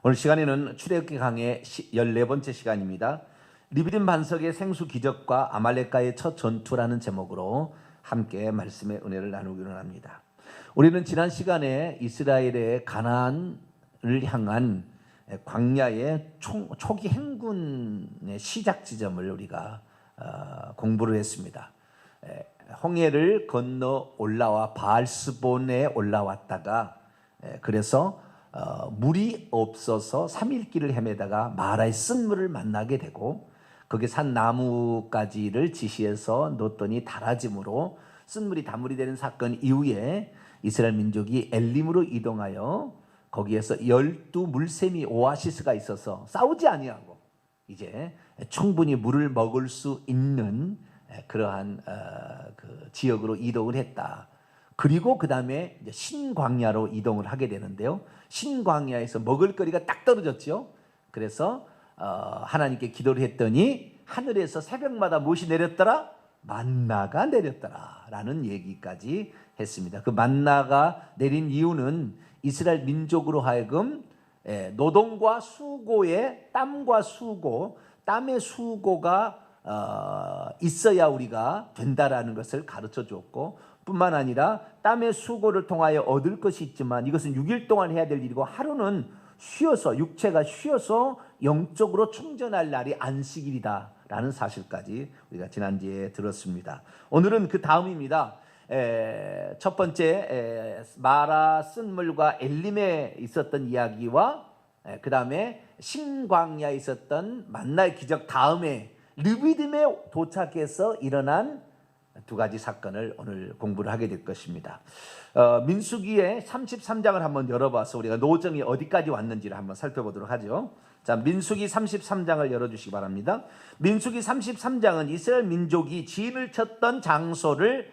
오늘 시간에는 출애굽기 강의 14번째 시간입니다. 르비딤 반석의 생수 기적과 아말렉과의 첫 전투라는 제목으로 함께 말씀의 은혜를 나누기로 합니다. 우리는 지난 시간에 이스라엘의 가나안을 향한 광야의 초기 행군의 시작 지점을 우리가 공부를 했습니다. 홍해를 건너 올라와 바알스본에 올라왔다가 그래서 물이 없어서 3일 길을 헤매다가 마라의 쓴물을 만나게 되고 거기 산 나무가지를 지시해서 놓더니 달아짐으로 쓴물이 단물이 되는 사건 이후에 이스라엘 민족이 엘림으로 이동하여 거기에서 12 물샘이 오아시스가 있어서 싸우지 아니하고 이제 충분히 물을 먹을 수 있는 그러한 그 지역으로 이동을 했다. 그리고 그 다음에 신광야로 이동을 하게 되는데요. 신광야에서 먹을거리가 딱 떨어졌죠. 그래서 하나님께 기도를 했더니 하늘에서 새벽마다 무엇이 내렸더라? 만나가 내렸더라 라는 얘기까지 했습니다. 그 만나가 내린 이유는 이스라엘 민족으로 하여금 노동과 수고의 땀과 수고, 땀의 수고가 있어야 우리가 된다라는 것을 가르쳐 줬고, 뿐만 아니라 땀의 수고를 통하여 얻을 것이 있지만 이것은 6일 동안 해야 될 일이고 하루는 쉬어서 육체가 쉬어서 영적으로 충전할 날이 안식일이다 라는 사실까지 우리가 지난주에 들었습니다. 오늘은 그 다음입니다. 첫 번째 마라 쓴물과 엘림에 있었던 이야기와 그 다음에 신광야에 있었던 만나의 기적 다음에 르비딤에 도착해서 일어난 두 가지 사건을 오늘 공부를 하게 될 것입니다. 민수기의 33장을 한번 열어봐서 우리가 노정이 어디까지 왔는지를 한번 살펴보도록 하죠. 자, 민수기 33장을 열어주시기 바랍니다. 민수기 33장은 이스라엘 민족이 진을 쳤던 장소를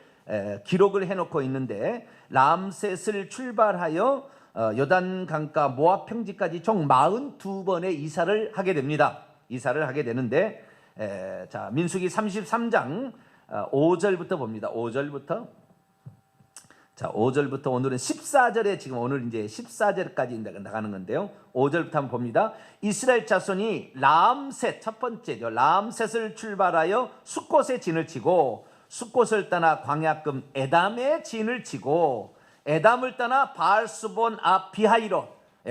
기록을 해놓고 있는데, 람셋을 출발하여 요단 강가 모압 평지까지 총 42번의 이사를 하게 됩니다. 이사를 하게 되는데, 자, 민수기 33장 5절부터 봅니다. 5절부터. 자, 5절부터 오늘은 14절에 지금 오늘 이제 14절까지 나가는 건데요. 5절부터 한번 봅니다. 이스라엘 자손이 람셋, 첫 번째죠. 람셋을 출발하여 숫곳에 진을 치고, 숫곳을 떠나 광야급 에담에 진을 치고, 에담을 떠나 바알스본 앞 비하이롯,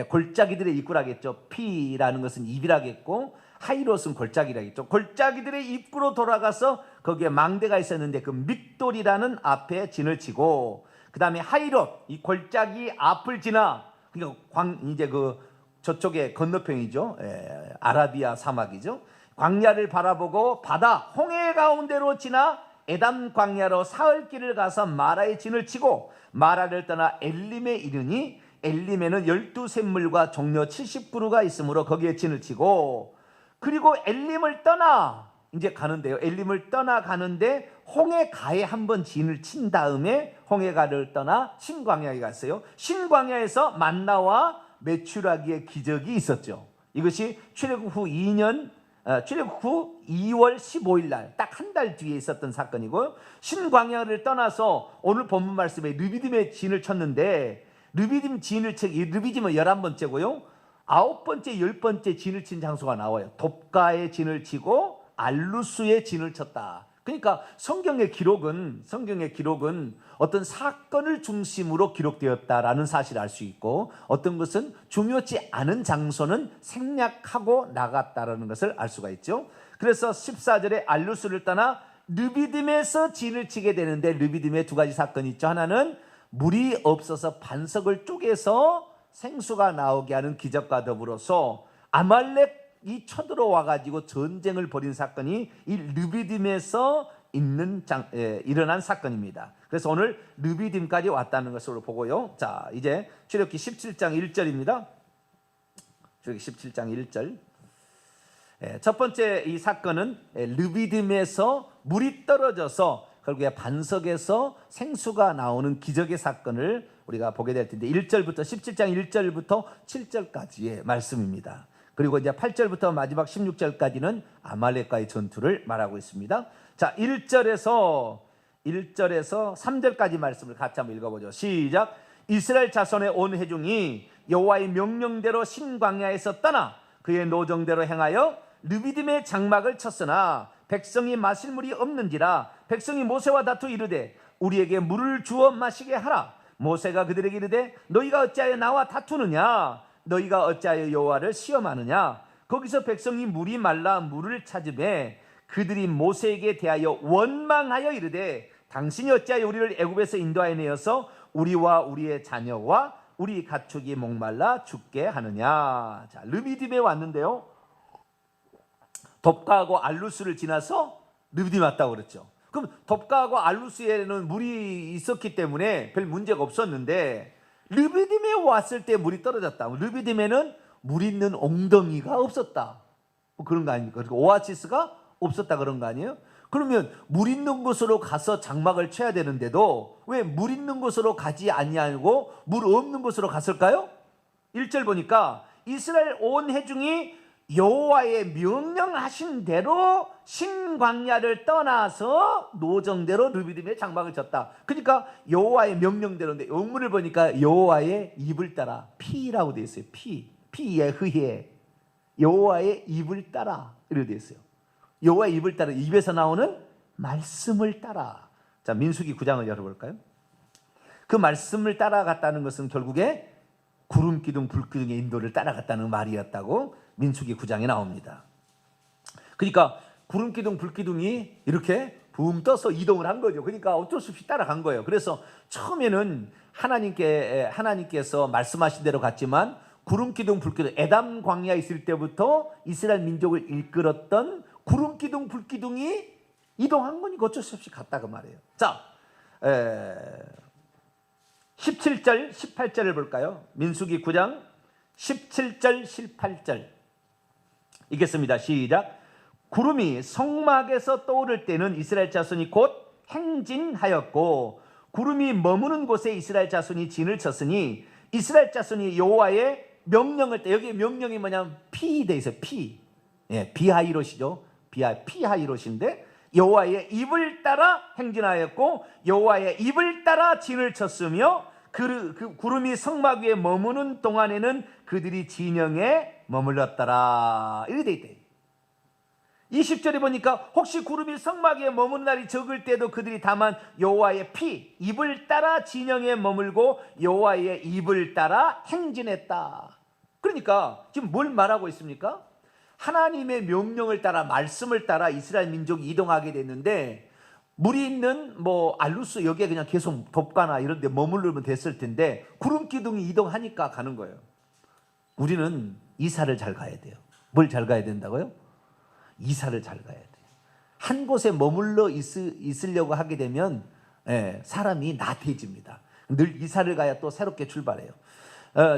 골짜기들의 입구라겠죠. 피라는 것은 입이라겠고 하이롯은 골짜기라겠죠. 골짜기들의 입구로 돌아가서 거기에 망대가 있었는데 그 믹돌이라는 앞에 진을 치고, 그 다음에 하이롯, 이 골짜기 앞을 지나, 그러니까 이제 그 저쪽에 건너편이죠. 아라비아 사막이죠. 광야를 바라보고 바다 홍해 가운데로 지나 에담 광야로 사흘길을 가서 마라에 진을 치고, 마라를 떠나 엘림에 이르니 엘림에는 12 샘물과 종려 70그루가 있으므로 거기에 진을 치고, 그리고 엘림을 떠나 이제 가는데요. 엘림을 떠나 가는데 홍해가에 한번 진을 친 다음에 홍해가를 떠나 신광야에 갔어요. 신광야에서 만나와 메추라기의 기적이 있었죠. 이것이 출애굽 후 2년 출애굽 후 2월 15일 날 딱 한 달 뒤에 있었던 사건이고, 신광야를 떠나서 오늘 본문 말씀에 르비딤에 진을 쳤는데, 르비딤 진을 이 르비딤은 11번째고요. 9번째, 10번째 진을 친 장소가 나와요. 돕가에 진을 치고 알루스에 진을 쳤다. 그러니까 성경의 기록은 어떤 사건을 중심으로 기록되었다라는 사실을 알 수 있고, 어떤 것은 중요치 않은 장소는 생략하고 나갔다라는 것을 알 수가 있죠. 그래서 14절에 알루스를 떠나 르비딤에서 진을 치게 되는데, 르비딤에 두 가지 사건이 있죠. 하나는 물이 없어서 반석을 쪼개서 생수가 나오게 하는 기적과 더불어서 아말렉이 쳐들어와 가지고 전쟁을 벌인 사건이 이 르비딤에서 일어난 사건입니다. 그래서 오늘 르비딤까지 왔다는 것으로 보고요. 자, 이제 출애굽기 17장 1절입니다. 출애굽기 17장 1절. 첫 번째 이 사건은 르비딤에서 물이 떨어져서 결국에 반석에서 생수가 나오는 기적의 사건을 우리가 보게 될 텐데, 1절부터 17장 1절부터 7절까지의 말씀입니다. 그리고 이제 8절부터 마지막 16절까지는 아말렉과의 전투를 말하고 있습니다. 자, 1절에서 3절까지 말씀을 같이 한번 읽어보죠. 시작. 이스라엘 자손의 온 회중이 여호와의 명령대로 신광야에서 떠나 그의 노정대로 행하여 르비딤의 장막을 쳤으나 백성이 마실 물이 없는지라 백성이 모세와 다투 이르되 우리에게 물을 주어 마시게 하라. 모세가 그들에게 이르되 너희가 어찌하여 나와 다투느냐? 너희가 어찌하여 여호와를 시험하느냐? 거기서 백성이 물이 말라 물을 찾으매 그들이 모세에게 대하여 원망하여 이르되 당신이 어찌하여 우리를 애굽에서 인도하여 내어서 우리와 우리의 자녀와 우리 가축이 목말라 죽게 하느냐? 자, 르비딤에 왔는데요. 덥가하고 알루스를 지나서 르비딤 왔다고 그랬죠. 그럼 덥가하고 알루스에는 물이 있었기 때문에 별 문제가 없었는데 르비딤에 왔을 때 물이 떨어졌다. 르비딤에는 물 있는 엉덩이가 없었다. 뭐 그런 거 아닙니까? 그리고 오아시스가 없었다 그런 거 아니에요? 그러면 물 있는 곳으로 가서 장막을 쳐야 되는데도 왜 물 있는 곳으로 가지 아니하고 물 없는 곳으로 갔을까요? 1절 보니까 이스라엘 온 회중이 여호와의 명령하신 대로 신광야를 떠나서 노정대로 르비딤의 장막을 쳤다. 그러니까 여호와의 명령대로인데 영문을 보니까 여호와의 입을 따라 피라고 되어 있어요. 피에 의해 여호와의 입을 따라 이렇게 되어 있어요. 여호와의 입을 따라 입에서 나오는 말씀을 따라. 자, 민수기 9장을 열어볼까요? 그 말씀을 따라갔다는 것은 결국에 구름 기둥 불 기둥의 인도를 따라갔다는 말이었다고 민수기 9장에 나옵니다. 그러니까 구름 기둥 불 기둥이 이렇게 붕 떠서 이동을 한 거죠. 그러니까 어쩔 수 없이 따라간 거예요. 그래서 처음에는 하나님께서 말씀하신 대로 갔지만 구름 기둥 불 기둥 에담 광야에 있을 때부터 이스라엘 민족을 이끌었던 구름 기둥 불 기둥이 이동한 거니까 어쩔 수 없이 갔다 그 말이에요. 자, 17절 18절을 볼까요? 민수기 9장 17절 18절 읽겠습니다. 시작. 구름이 성막에서 떠오를 때는 이스라엘 자손이 곧 행진하였고 구름이 머무는 곳에 이스라엘 자손이 진을 쳤으니 이스라엘 자손이 여호와의 명령을 때 여기 명령이 뭐냐면 피 돼 있어요. 피. 예, 비하이롯이죠. 피하이롯인데 여호와의 입을 따라 행진하였고 여호와의 입을 따라 진을 쳤으며 그 구름이 성막 위에 머무는 동안에는 그들이 진영에 머물렀더라. 이렇게 돼 있대. 20절에 보니까 혹시 구름이 성막 위에 머무는 날이 적을 때도 그들이 다만 여호와의 피 입을 따라 진영에 머물고 여호와의 입을 따라 행진했다. 그러니까 지금 뭘 말하고 있습니까? 하나님의 명령을 따라 말씀을 따라 이스라엘 민족이 이동하게 됐는데 물이 있는 알루스 여기에 그냥 계속 덥가나 이런 데 머무르면 됐을 텐데 구름 기둥이 이동하니까 가는 거예요. 우리는 이사를 잘 가야 돼요. 뭘 잘 가야 된다고요? 이사를 잘 가야 돼요. 한 곳에 머물러 있으려고 하게 되면 사람이 나태해집니다. 늘 이사를 가야 또 새롭게 출발해요.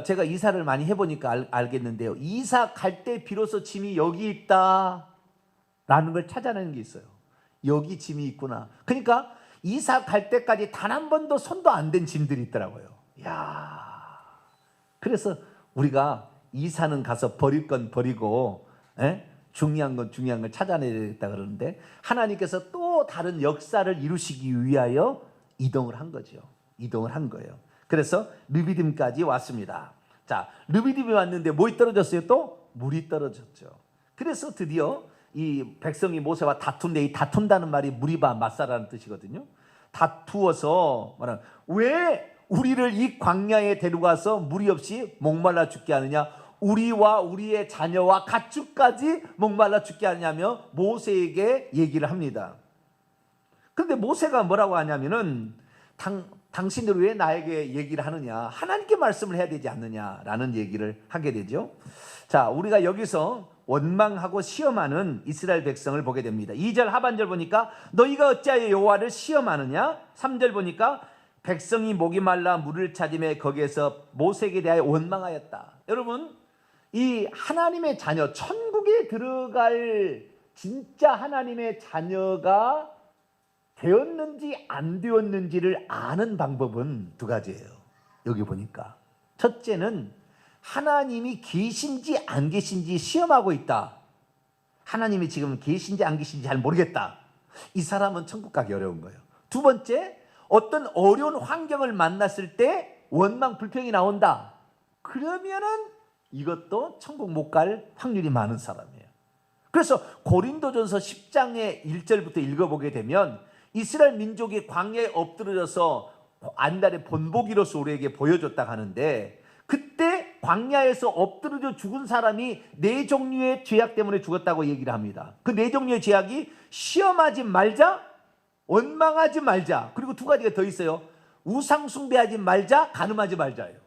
제가 이사를 많이 해보니까 알겠는데요. 이사 갈 때 비로소 짐이 여기 있다 라는 걸 찾아내는 게 있어요. 여기 짐이 있구나. 그러니까 이사 갈 때까지 단 한 번도 손도 안 댄 짐들이 있더라고요. 야, 그래서 우리가 이사는 가서 버릴 건 버리고 중요한 건 중요한 걸 찾아내야겠다 그러는데 하나님께서 또 다른 역사를 이루시기 위하여 이동을 한 거죠. 이동을 한 거예요. 그래서 르비딤까지 왔습니다. 자, 르비딤이 왔는데 뭐이 떨어졌어요? 또 물이 떨어졌죠. 그래서 드디어 이 백성이 모세와 다툰데 이 다툰다는 말이 무리바 맞사라는 뜻이거든요. 다투어서 말하는 왜 우리를 이 광야에 데려가서 물이 없이 목말라 죽게 하느냐? 우리와 우리의 자녀와 가축까지 목말라 죽게 하냐며 모세에게 얘기를 합니다. 그런데 모세가 뭐라고 하냐면은 당신들 왜 나에게 얘기를 하느냐? 하나님께 말씀을 해야 되지 않느냐라는 얘기를 하게 되죠. 자, 우리가 여기서 원망하고 시험하는 이스라엘 백성을 보게 됩니다. 2절 하반절 보니까 너희가 어찌하여 여호와를 시험하느냐? 3절 보니까 백성이 목이 말라 물을 찾으며 거기에서 모세에게 대하여 원망하였다. 여러분, 이 하나님의 자녀, 천국에 들어갈 진짜 하나님의 자녀가 되었는지 안 되었는지를 아는 방법은 두 가지예요. 여기 보니까 첫째는 하나님이 계신지 안 계신지 시험하고 있다. 하나님이 지금 계신지 안 계신지 잘 모르겠다. 이 사람은 천국 가기 어려운 거예요. 두 번째, 어떤 어려운 환경을 만났을 때 원망 불평이 나온다. 그러면은 이것도 천국 못 갈 확률이 많은 사람이에요. 그래서 고린도전서 10장의 1절부터 읽어보게 되면 이스라엘 민족이 광야에 엎드려서 안달의 본보기로서 우리에게 보여줬다 하는데, 그때 광야에서 엎드려 죽은 사람이 4종류의 죄악 때문에 죽었다고 얘기를 합니다. 그 4종류의 죄악이 시험하지 말자, 원망하지 말자, 그리고 2가지가 더 있어요. 우상 숭배하지 말자, 간음하지 말자예요.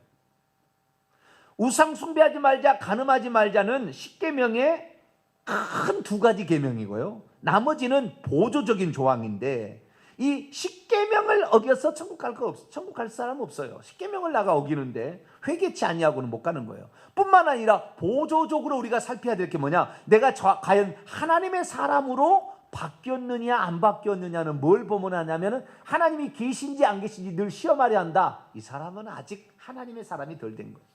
우상 숭배하지 말자, 간음하지 말자는 10계명의 큰 2가지 계명이고요. 나머지는 보조적인 조항인데, 이 10계명을 어겨서 천국 갈 거 없어. 천국 갈 사람 없어요. 10계명을 나가 어기는데 회개치 아니하고는 못 가는 거예요. 뿐만 아니라 보조적으로 우리가 살펴야 될 게 뭐냐? 내가 과연 하나님의 사람으로 바뀌었느냐 안 바뀌었느냐는 뭘 보면 하냐면은 하나님이 계신지 안 계신지 늘 시험하려 한다. 이 사람은 아직 하나님의 사람이 덜 된 거예요.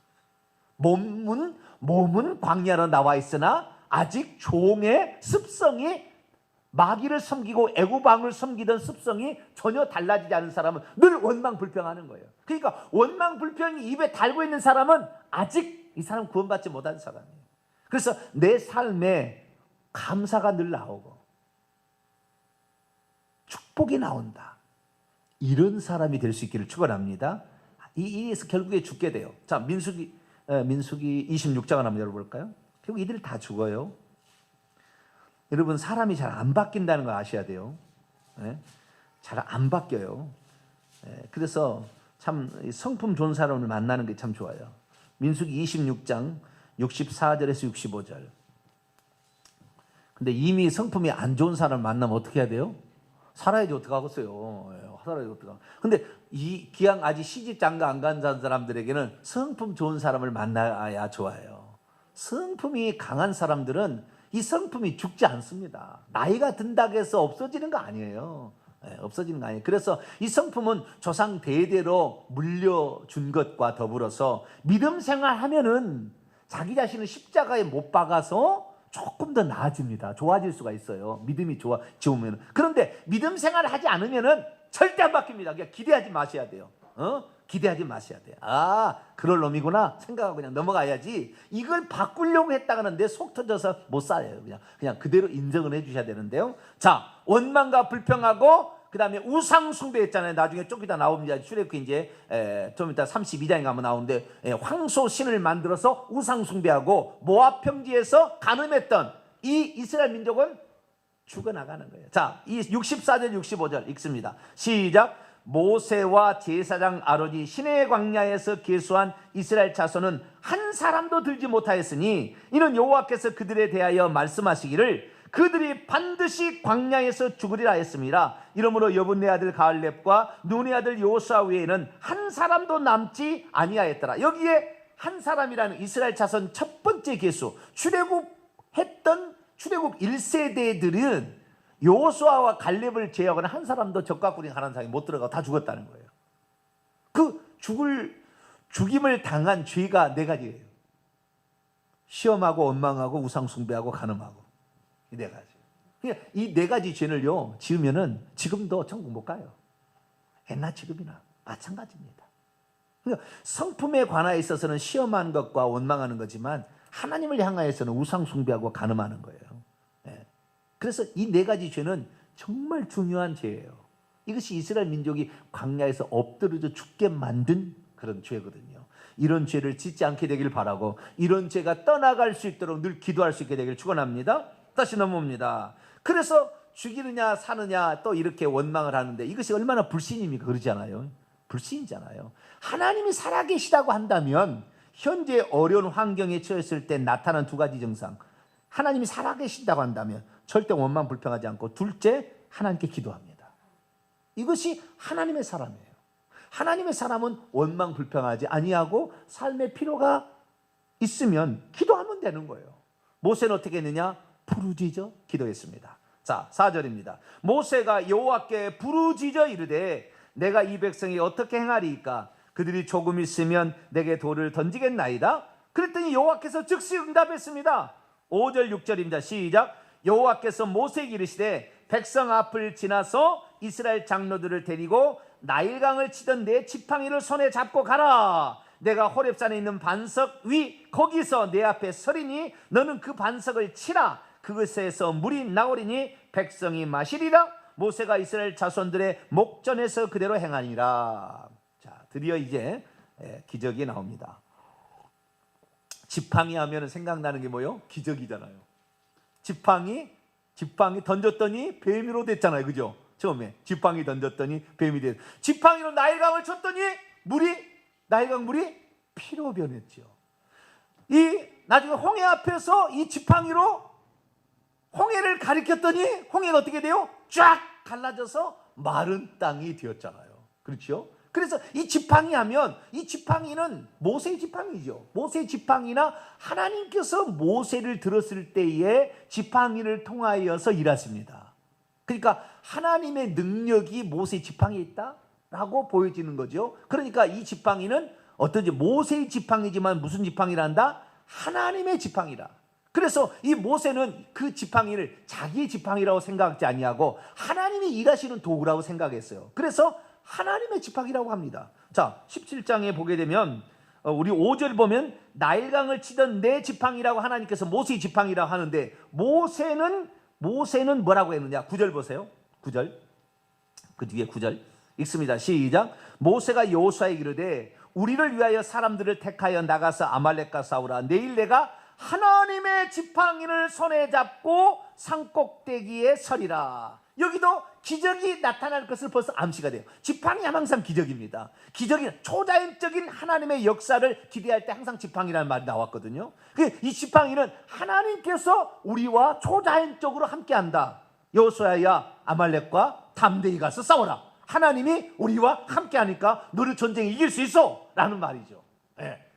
몸은 광야로 나와 있으나 아직 종의 습성이, 마귀를 섬기고 애굽왕을 섬기던 습성이 전혀 달라지지 않은 사람은 늘 원망불평하는 거예요. 그러니까 원망불평이 입에 달고 있는 사람은 아직 이 사람 구원받지 못한 사람이에요. 그래서 내 삶에 감사가 늘 나오고 축복이 나온다, 이런 사람이 될 수 있기를 축원합니다. 이에서 결국에 죽게 돼요. 자, 민수기 26장을 한번 열어볼까요? 결국 이들이 다 죽어요. 여러분, 사람이 잘 안 바뀐다는 거 아셔야 돼요. 잘 안 바뀌어요. 그래서 참 성품 좋은 사람을 만나는 게 참 좋아요. 민수기 26장 64절에서 65절. 근데 이미 성품이 안 좋은 사람을 만나면 어떻게 해야 돼요? 살아야지 어떡하겠어요. 살아야지 어떡하. 근데 이 기왕 아직 시집 장가 안 간 사람들에게는 성품 좋은 사람을 만나야 좋아요. 성품이 강한 사람들은 이 성품이 죽지 않습니다. 나이가 든다고 해서 없어지는 거 아니에요. 없어지는 거 아니에요. 그래서 이 성품은 조상 대대로 물려준 것과 더불어서 믿음 생활하면은 자기 자신을 십자가에 못 박아서 조금 더 나아집니다. 좋아질 수가 있어요. 믿음이 좋으면. 그런데 믿음 생활을 하지 않으면은 절대 안 바뀝니다. 그냥 기대하지 마셔야 돼요. 기대하지 마셔야 돼요. 아, 그럴 놈이구나 생각하고 그냥 넘어가야지, 이걸 바꾸려고 했다가는 내 속 터져서 못 살아요. 그냥 그대로 인정을 해주셔야 되는데요. 자, 원망과 불평하고 그 다음에 우상 숭배했잖아요. 나중에 좀 이따 나옵니다. 출애굽기 이제 좀 이따 32장에 가면 나오는데, 황소 신을 만들어서 우상 숭배하고 모압 평지에서 간음했던 이 이스라엘 민족은 죽어나가는 거예요. 자, 이 64절 65절 읽습니다. 시작. 모세와 제사장 아론이 시내 광야에서 계수한 이스라엘 자손은 한 사람도 들지 못하였으니 이는 여호와께서 그들에 대하여 말씀하시기를 그들이 반드시 광야에서 죽으리라 했습니다. 이러므로 여분네 아들 갈렙과 눈의 아들 여호수아 외에는 한 사람도 남지 아니하였더라. 여기에 한 사람이라는 이스라엘 자손 첫 번째 계수, 출애굽했던 출애굽 1세대들은 여호수아와 갈렙을 제외하고는 한 사람도 적과 꿀이 가난 사람이 못 들어가고 다 죽었다는 거예요. 그 죽임을 당한 죄가 4가지예요. 시험하고 원망하고 우상 숭배하고 간음하고, 이 4가지. 그러니까 이 4가지 죄를요 지으면은 지금도 천국 못 가요. 옛날 지금이나 마찬가지입니다. 그러니까 성품에 관하여 있어서는 시험하는 것과 원망하는 거지만 하나님을 향하여서는 우상 숭배하고 간음하는 거예요. 그래서 이 4가지 죄는 정말 중요한 죄예요. 이것이 이스라엘 민족이 광야에서 엎드려져 죽게 만든 그런 죄거든요. 이런 죄를 짓지 않게 되길 바라고, 이런 죄가 떠나갈 수 있도록 늘 기도할 수 있게 되길 축원합니다. 다시 넘어옵니다. 그래서 죽이느냐 사느냐 또 이렇게 원망을 하는데 이것이 얼마나 불신입니까? 그러지 않아요? 불신이잖아요. 하나님이 살아계시다고 한다면 현재 어려운 환경에 처했을 때 나타난 2가지 증상, 하나님이 살아계신다고 한다면 절대 원망 불평하지 않고, 둘째, 하나님께 기도합니다. 이것이 하나님의 사람이에요. 하나님의 사람은 원망 불평하지 아니하고 삶의 필요가 있으면 기도하면 되는 거예요. 모세는 어떻게 했느냐? 부르짖어 기도했습니다. 자, 4절입니다. 모세가 여호와께 부르짖어 이르되 내가 이 백성이 어떻게 행하리이까? 그들이 조금 있으면 내게 돌을 던지겠나이다. 그랬더니 여호와께서 즉시 응답했습니다. 5절 6절입니다. 시작. 여호와께서 모세에게 이르시되 백성 앞을 지나서 이스라엘 장로들을 데리고 나일강을 치던 내 지팡이를 손에 잡고 가라. 내가 호렙산에 있는 반석 위 거기서 내 앞에 서리니 너는 그 반석을 치라. 그것에서 물이 나오리니 백성이 마시리라. 모세가 이스라엘 자손들의 목전에서 그대로 행하니라. 자, 드디어 이제 기적이 나옵니다. 지팡이 하면 생각나는 게 뭐요? 기적이잖아요. 지팡이 던졌더니 뱀이로 됐잖아요. 그죠? 처음에 지팡이 던졌더니 뱀이 됐. 지팡이로 나일강을 쳤더니 나일강 물이 피로 변했죠. 이 나중에 홍해 앞에서 이 지팡이로 홍해를 가리켰더니 홍해가 어떻게 돼요? 쫙 갈라져서 마른 땅이 되었잖아요. 그렇죠? 그래서 이 지팡이 하면 이 지팡이는 모세의 지팡이죠. 모세의 지팡이나 하나님께서 모세를 들었을 때에 지팡이를 통하여서 일하십니다. 그러니까 하나님의 능력이 모세의 지팡이에 있다라고 보여지는 거죠. 그러니까 이 지팡이는 어떤지 모세의 지팡이지만 무슨 지팡이란다? 하나님의 지팡이라. 그래서 이 모세는 그 지팡이를 자기의 지팡이라고 생각하지 아니하고 하나님이 일하시는 도구라고 생각했어요. 그래서 하나님의 지팡이라고 합니다. 자, 17장에 보게 되면 우리 5절 보면 나일강을 치던 내 지팡이라고 하나님께서 모세의 지팡이라고 하는데 모세는 뭐라고 했느냐? 9절 보세요. 9절. 그 뒤에 9절 읽습니다. 시작. 모세가 여호수아에게 이르되 우리를 위하여 사람들을 택하여 나가서 아말렉과 싸우라. 내일 내가 하나님의 지팡이를 손에 잡고 산꼭대기에 서리라. 여기도 기적이 나타날 것을 벌써 암시가 돼요. 지팡이는 항상 기적입니다. 기적이 초자연적인 하나님의 역사를 기대할 때 항상 지팡이라는 말이 나왔거든요. 이 지팡이는 하나님께서 우리와 초자연적으로 함께한다. 여호수아야 아말렉과 담대히 가서 싸워라. 하나님이 우리와 함께하니까 너를 전쟁에 이길 수 있어 라는 말이죠.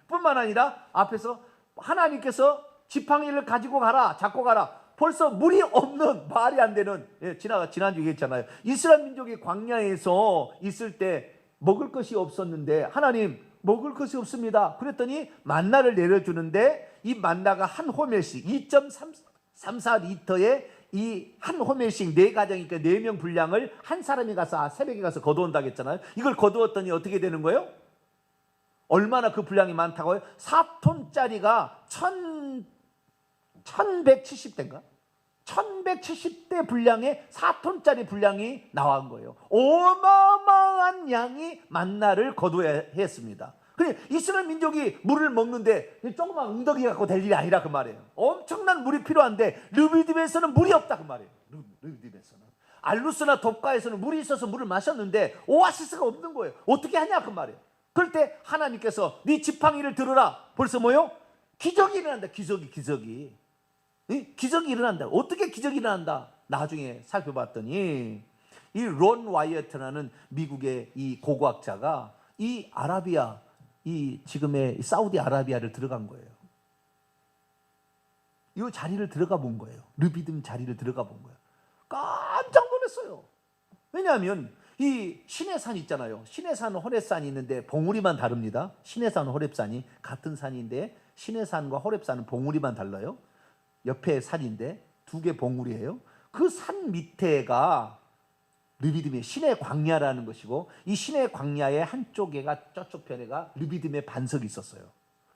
뿐만 아니라 앞에서 하나님께서 지팡이를 가지고 가라, 잡고 가라. 벌써 물이 없는, 말이 안 되는, 지난주 얘기했잖아요. 이스라엘 민족이 광야에서 있을 때 먹을 것이 없었는데 하나님 먹을 것이 없습니다. 그랬더니 만나를 내려주는데 이 만나가 한 호멜씩 2.34리터에 이 한 호멜씩 4가정이니까 4명 분량을 한 사람이 가서 새벽에 가서 거두온다고 했잖아요. 이걸 거두었더니 어떻게 되는 거예요? 얼마나 그 분량이 많다고요? 4톤짜리가 1170대인가? 1170대 분량의 4톤짜리 분량이 나온 거예요. 어마어마한 양이 만나를 거두어야 했습니다. 그래, 이스라엘 민족이 물을 먹는데 조그만 웅덩이 갖고 될 일이 아니라 그 말이에요. 엄청난 물이 필요한데 르비딤에서는 물이 없다 그 말이에요. 르비딤에서는 알루스나 돕가에서는 물이 있어서 물을 마셨는데 오아시스가 없는 거예요. 어떻게 하냐 그 말이에요. 그럴 때 하나님께서 네 지팡이를 들어라. 벌써 뭐요? 기적이 일어난다. 기적이 일어난다. 어떻게 기적이 일어난다? 나중에 살펴봤더니 이 론 와이어트라는 미국의 이 고고학자가 이 아라비아, 이 지금의 사우디 아라비아를 들어간 거예요. 이 자리를 들어가 본 거예요. 르비딤 자리를 들어가 본 거예요. 깜짝 놀랐어요. 왜냐하면 이 시내산 있잖아요. 시내산, 호렙산이 있는데 봉우리만 다릅니다. 시내산, 호렙산이 같은 산인데 시내산과 호렙산은 봉우리만 달라요. 옆에 산인데 두 개 봉우리예요. 그 산 밑에가 르비딤의 시내 광야라는 것이고 이 시내 광야의 한쪽에가 저쪽 편에가 르비딤의 반석이 있었어요.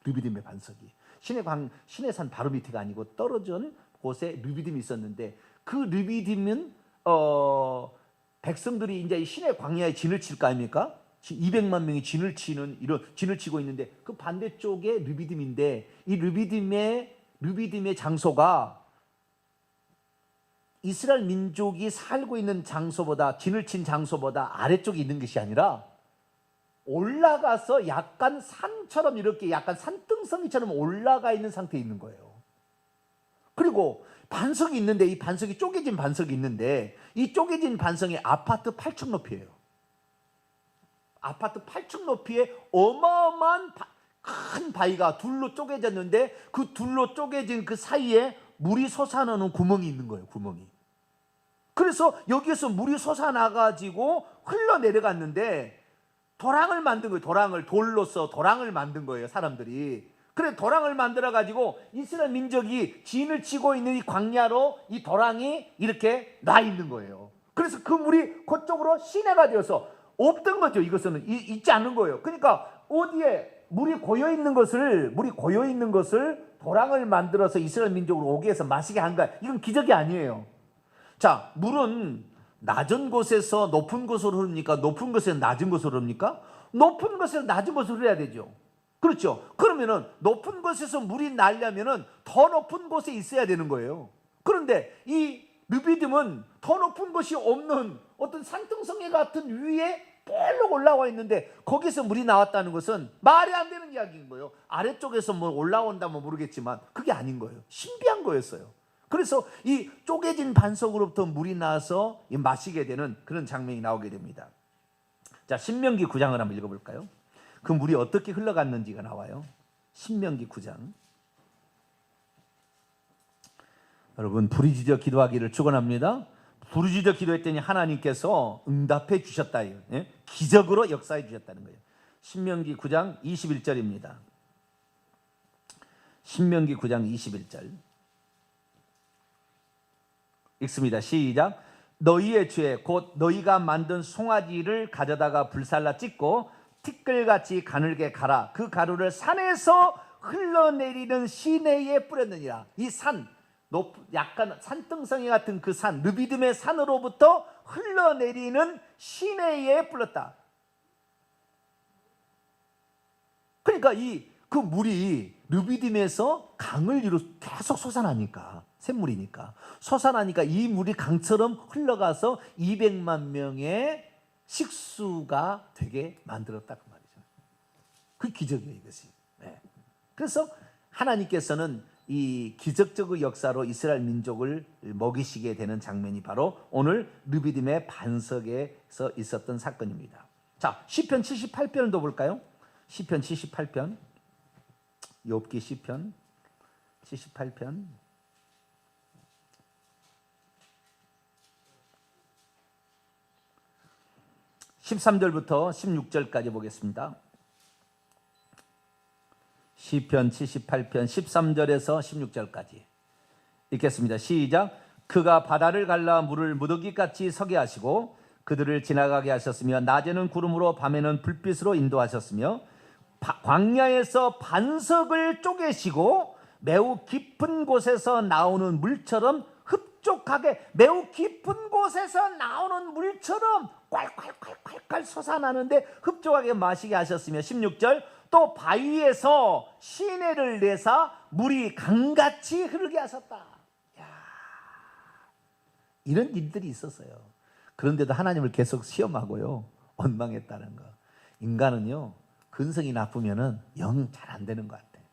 르비딤의 반석이 시내산 바로 밑에가 아니고 떨어진 곳에 르비딤이 있었는데 그 르비딤은 백성들이 이제 시내 광야에 진을 칠 거 아닙니까? 200만 명이 진을 치고 있는데 그 반대쪽에 르비딤인데 이 르비딤의 장소가 이스라엘 민족이 살고 있는 장소보다 진을 친 장소보다 아래쪽에 있는 것이 아니라 올라가서 약간 산처럼 이렇게 약간 산등성이처럼 올라가 있는 상태에 있는 거예요. 그리고 반석이 있는데 이 반석이 쪼개진 반석이 있는데 이 쪼개진 반석이 아파트 8층 높이에요. 아파트 8층 높이에 어마어마한 큰 바위가 둘로 쪼개졌는데 그 둘로 쪼개진 그 사이에 물이 솟아나는 구멍이 있는 거예요. 구멍이. 그래서 여기에서 물이 솟아나가지고 흘러내려갔는데 도랑을 만든 거예요. 돌로서 도랑을 만든 거예요. 사람들이. 그래 도랑을 만들어가지고 이스라엘 민족이 진을 치고 있는 이 광야로 이 도랑이 이렇게 나 있는 거예요. 그래서 그 물이 그쪽으로 시내가 되어서 없던 거죠. 이것은 있지 않은 거예요. 그러니까 어디에 물이 고여 있는 것을 도랑을 만들어서 이스라엘 민족으로 오게 해서 마시게 한 거야. 이건 기적이 아니에요. 자, 물은 낮은 곳에서 높은 곳으로 흐릅니까? 높은 곳에서 낮은 곳으로 흐릅니까? 높은 곳에서 낮은 곳으로 흐려야 되죠. 그렇죠. 그러면은 높은 곳에서 물이 나려면은 더 높은 곳에 있어야 되는 거예요. 그런데 이 르비딤은 더 높은 곳이 없는 어떤 산등성이 같은 위에 볼록 올라와 있는데 거기서 물이 나왔다는 것은 말이 안 되는 이야기인 거예요. 아래쪽에서 뭐 올라온다면 모르겠지만 그게 아닌 거예요. 신비한 거였어요. 그래서 이 쪼개진 반석으로부터 물이 나와서 마시게 되는 그런 장면이 나오게 됩니다. 자, 신명기 9장을 한번 읽어볼까요? 그 물이 어떻게 흘러갔는지가 나와요. 신명기 9장. 여러분, 부르짖어 기도하기를 축원합니다. 부르짖어 기도했더니 하나님께서 응답해 주셨다. 예? 기적으로 역사해 주셨다는 거예요. 신명기 9장 21절입니다. 신명기 9장 21절 읽습니다. 시작. 너희의 죄 곧 너희가 만든 송아지를 가져다가 불살라 찢고 티끌같이 가늘게 갈아 그 가루를 산에서 흘러내리는 시내에 뿌렸느니라. 이 산, 약간 산등성이 같은 그 산, 르비딤의 산으로부터 흘러내리는 시내에 뿌렸다. 그러니까 그 물이 르비딤에서 강을 이루 계속 솟아나니까, 샘물이니까 솟아나니까 이 물이 강처럼 흘러가서 200만 명의 식수가 되게 만들었다 그 말이죠. 그 기적이에요, 이것이. 네. 그래서 하나님께서는 이 기적적인 역사로 이스라엘 민족을 먹이시게 되는 장면이 바로 오늘 르비딤의 반석에서 있었던 사건입니다. 자, 시편 78편도 볼까요? 시편 78편, 욥기 시편 78편 13절부터 16절까지 보겠습니다. 시편 78편 13절에서 16절까지 읽겠습니다. 시작. 그가 바다를 갈라 물을 무더기같이 서게 하시고 그들을 지나가게 하셨으며 낮에는 구름으로 밤에는 불빛으로 인도하셨으며 광야에서 반석을 쪼개시고 매우 깊은 곳에서 나오는 물처럼 흡족하게, 매우 깊은 곳에서 나오는 물처럼 콸콸콸콸콸 솟아나는데 흡족하게 마시게 하셨으며 16절. 또 바위에서 시내를 내사 물이 강같이 흐르게 하셨다. 야, 이런 일들이 있었어요. 그런데도 하나님을 계속 시험하고요, 원망했다는 거. 인간은요, 근성이 나쁘면은 영 잘 안 되는 것 같아요.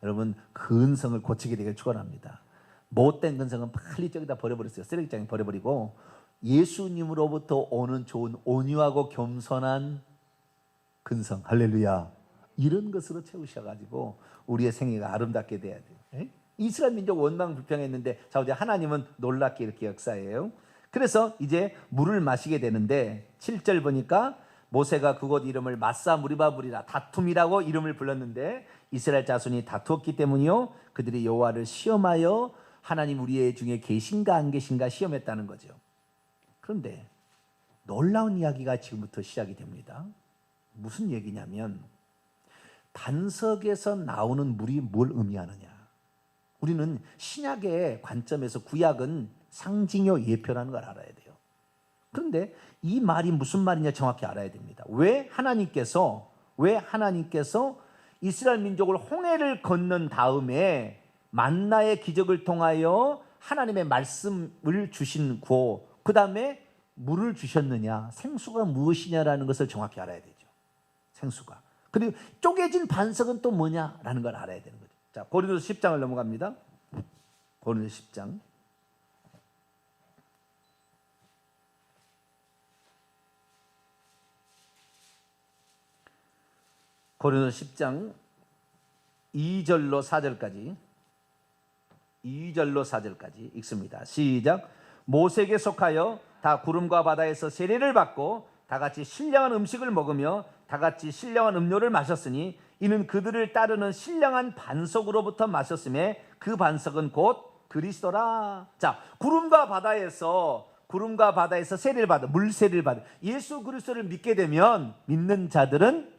여러분, 근성을 고치게 되길 축원합니다. 못된 근성은 빨리 저기다 버려버렸어요. 쓰레기장에 버려버리고 예수님으로부터 오는 좋은 온유하고 겸손한 근성, 할렐루야, 이런 것으로 채우셔가지고 우리의 생애가 아름답게 돼야 돼요. 이스라엘 민족 원망 불평했는데 자, 이제 하나님은 놀랍게 이렇게 역사해요. 그래서 이제 물을 마시게 되는데 7절 보니까 모세가 그곳 이름을 마사 무리바 물이라, 다툼이라고 이름을 불렀는데 이스라엘 자손이 다투었기 때문이요, 그들이 여호와를 시험하여 하나님 우리의 중에 계신가 안 계신가 시험했다는 거죠. 그런데 놀라운 이야기가 지금부터 시작이 됩니다. 무슨 얘기냐면 반석에서 나오는 물이 뭘 의미하느냐. 우리는 신약의 관점에서 구약은 상징요 예표라는 걸 알아야 돼요. 그런데 이 말이 무슨 말이냐 정확히 알아야 됩니다. 왜 하나님께서 이스라엘 민족을 홍해를 건넌 다음에 만나의 기적을 통하여 하나님의 말씀을 주신 고 그 다음에 물을 주셨느냐, 생수가 무엇이냐라는 것을 정확히 알아야 되죠. 생수가. 그리고 쪼개진 반석은 또 뭐냐라는 걸 알아야 되는 거죠. 자, 고린도서 10장을 넘어갑니다. 고린도서 10장. 고린도서 10장 2절로 4절까지 읽습니다. 시작. 모세에게 속하여 다 구름과 바다에서 세례를 받고 다 같이 신령한 음식을 먹으며 다 같이 신령한 음료를 마셨으니 이는 그들을 따르는 신령한 반석으로부터 마셨음에 그 반석은 곧 그리스도라. 자, 구름과 바다에서 세례를 받아, 물세례를 받아 예수 그리스도를 믿게 되면 믿는 자들은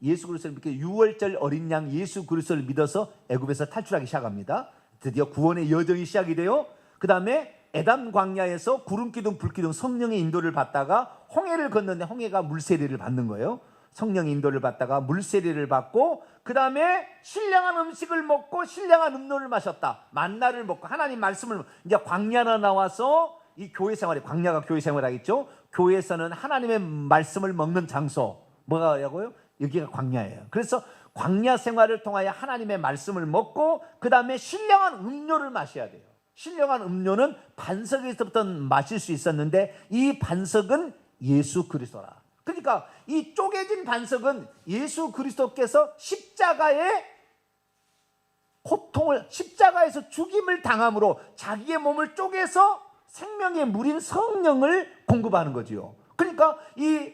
예수 그리스도를 믿게 유월절 어린 양 예수 그리스도를 믿어서 애굽에서 탈출하기 시작합니다. 드디어 구원의 여정이 시작이 돼요. 그 다음에 에담 광야에서 구름기둥 불기둥 성령의 인도를 받다가 홍해를 건너는데 홍해가 물세례를 받는 거예요. 성령의 인도를 받다가 물세례를 받고 그 다음에 신령한 음식을 먹고 신령한 음료를 마셨다. 만나를 먹고 하나님 말씀을 이제 광야로 나와서 이 교회 생활이 광야가 교회 생활하겠죠. 교회에서는 하나님의 말씀을 먹는 장소 뭐가라고요? 여기가 광야예요. 그래서 광야 생활을 통하여 하나님의 말씀을 먹고 그 다음에 신령한 음료를 마셔야 돼요. 신령한 음료는 반석에서부터 마실 수 있었는데 이 반석은 예수 그리스도라. 그러니까 이 쪼개진 반석은 예수 그리스도께서 십자가의 고통을 십자가에서 죽임을 당함으로 자기의 몸을 쪼개서 생명의 물인 성령을 공급하는 거지요. 그러니까 이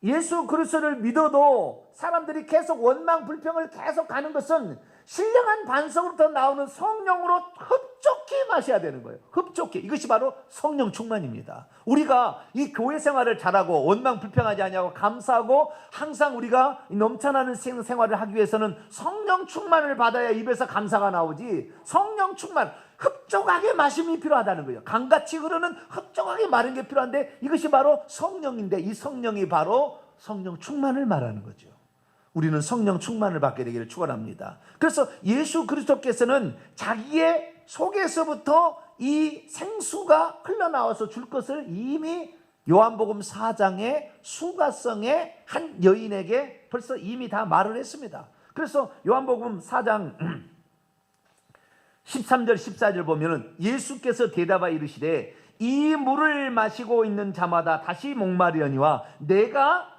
예수 그리스도를 믿어도 사람들이 계속 원망 불평을 계속 가는 것은 신령한 반석으로부터 나오는 성령으로 흡족히 마셔야 되는 거예요. 흡족히. 이것이 바로 성령 충만입니다. 우리가 이 교회 생활을 잘하고 원망 불평하지 않냐고 감사하고 항상 우리가 넘쳐나는 생활을 하기 위해서는 성령 충만을 받아야 입에서 감사가 나오지. 성령 충만, 흡족하게 마심이 필요하다는 거예요. 강같이 흐르는 흡족하게 마른 게 필요한데 이것이 바로 성령인데 이 성령이 바로 성령 충만을 말하는 거죠. 우리는 성령 충만을 받게 되기를 축원합니다. 그래서 예수 그리스도께서는 자기의 속에서부터 이 생수가 흘러나와서 줄 것을 이미 요한복음 4장의 수가성의 한 여인에게 벌써 이미 다 말을 했습니다. 그래서 요한복음 4장 13절 14절 보면은 예수께서 대답하여 이르시되 이 물을 마시고 있는 자마다 다시 목마르려니와 내가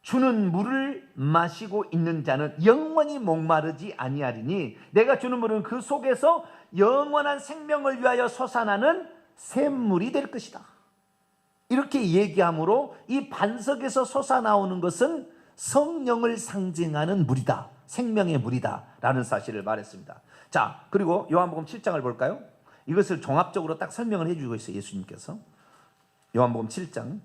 주는 물을 마시고 있는 자는 영원히 목마르지 아니하리니 내가 주는 물은 그 속에서 영원한 생명을 위하여 솟아나는 샘물이 될 것이다. 이렇게 얘기하므로 이 반석에서 솟아나오는 것은 성령을 상징하는 물이다. 생명의 물이다 라는 사실을 말했습니다. 자, 그리고 요한복음 7장을 볼까요? 이것을 종합적으로 딱 설명을 해주고 있어요. 예수님께서 요한복음 7장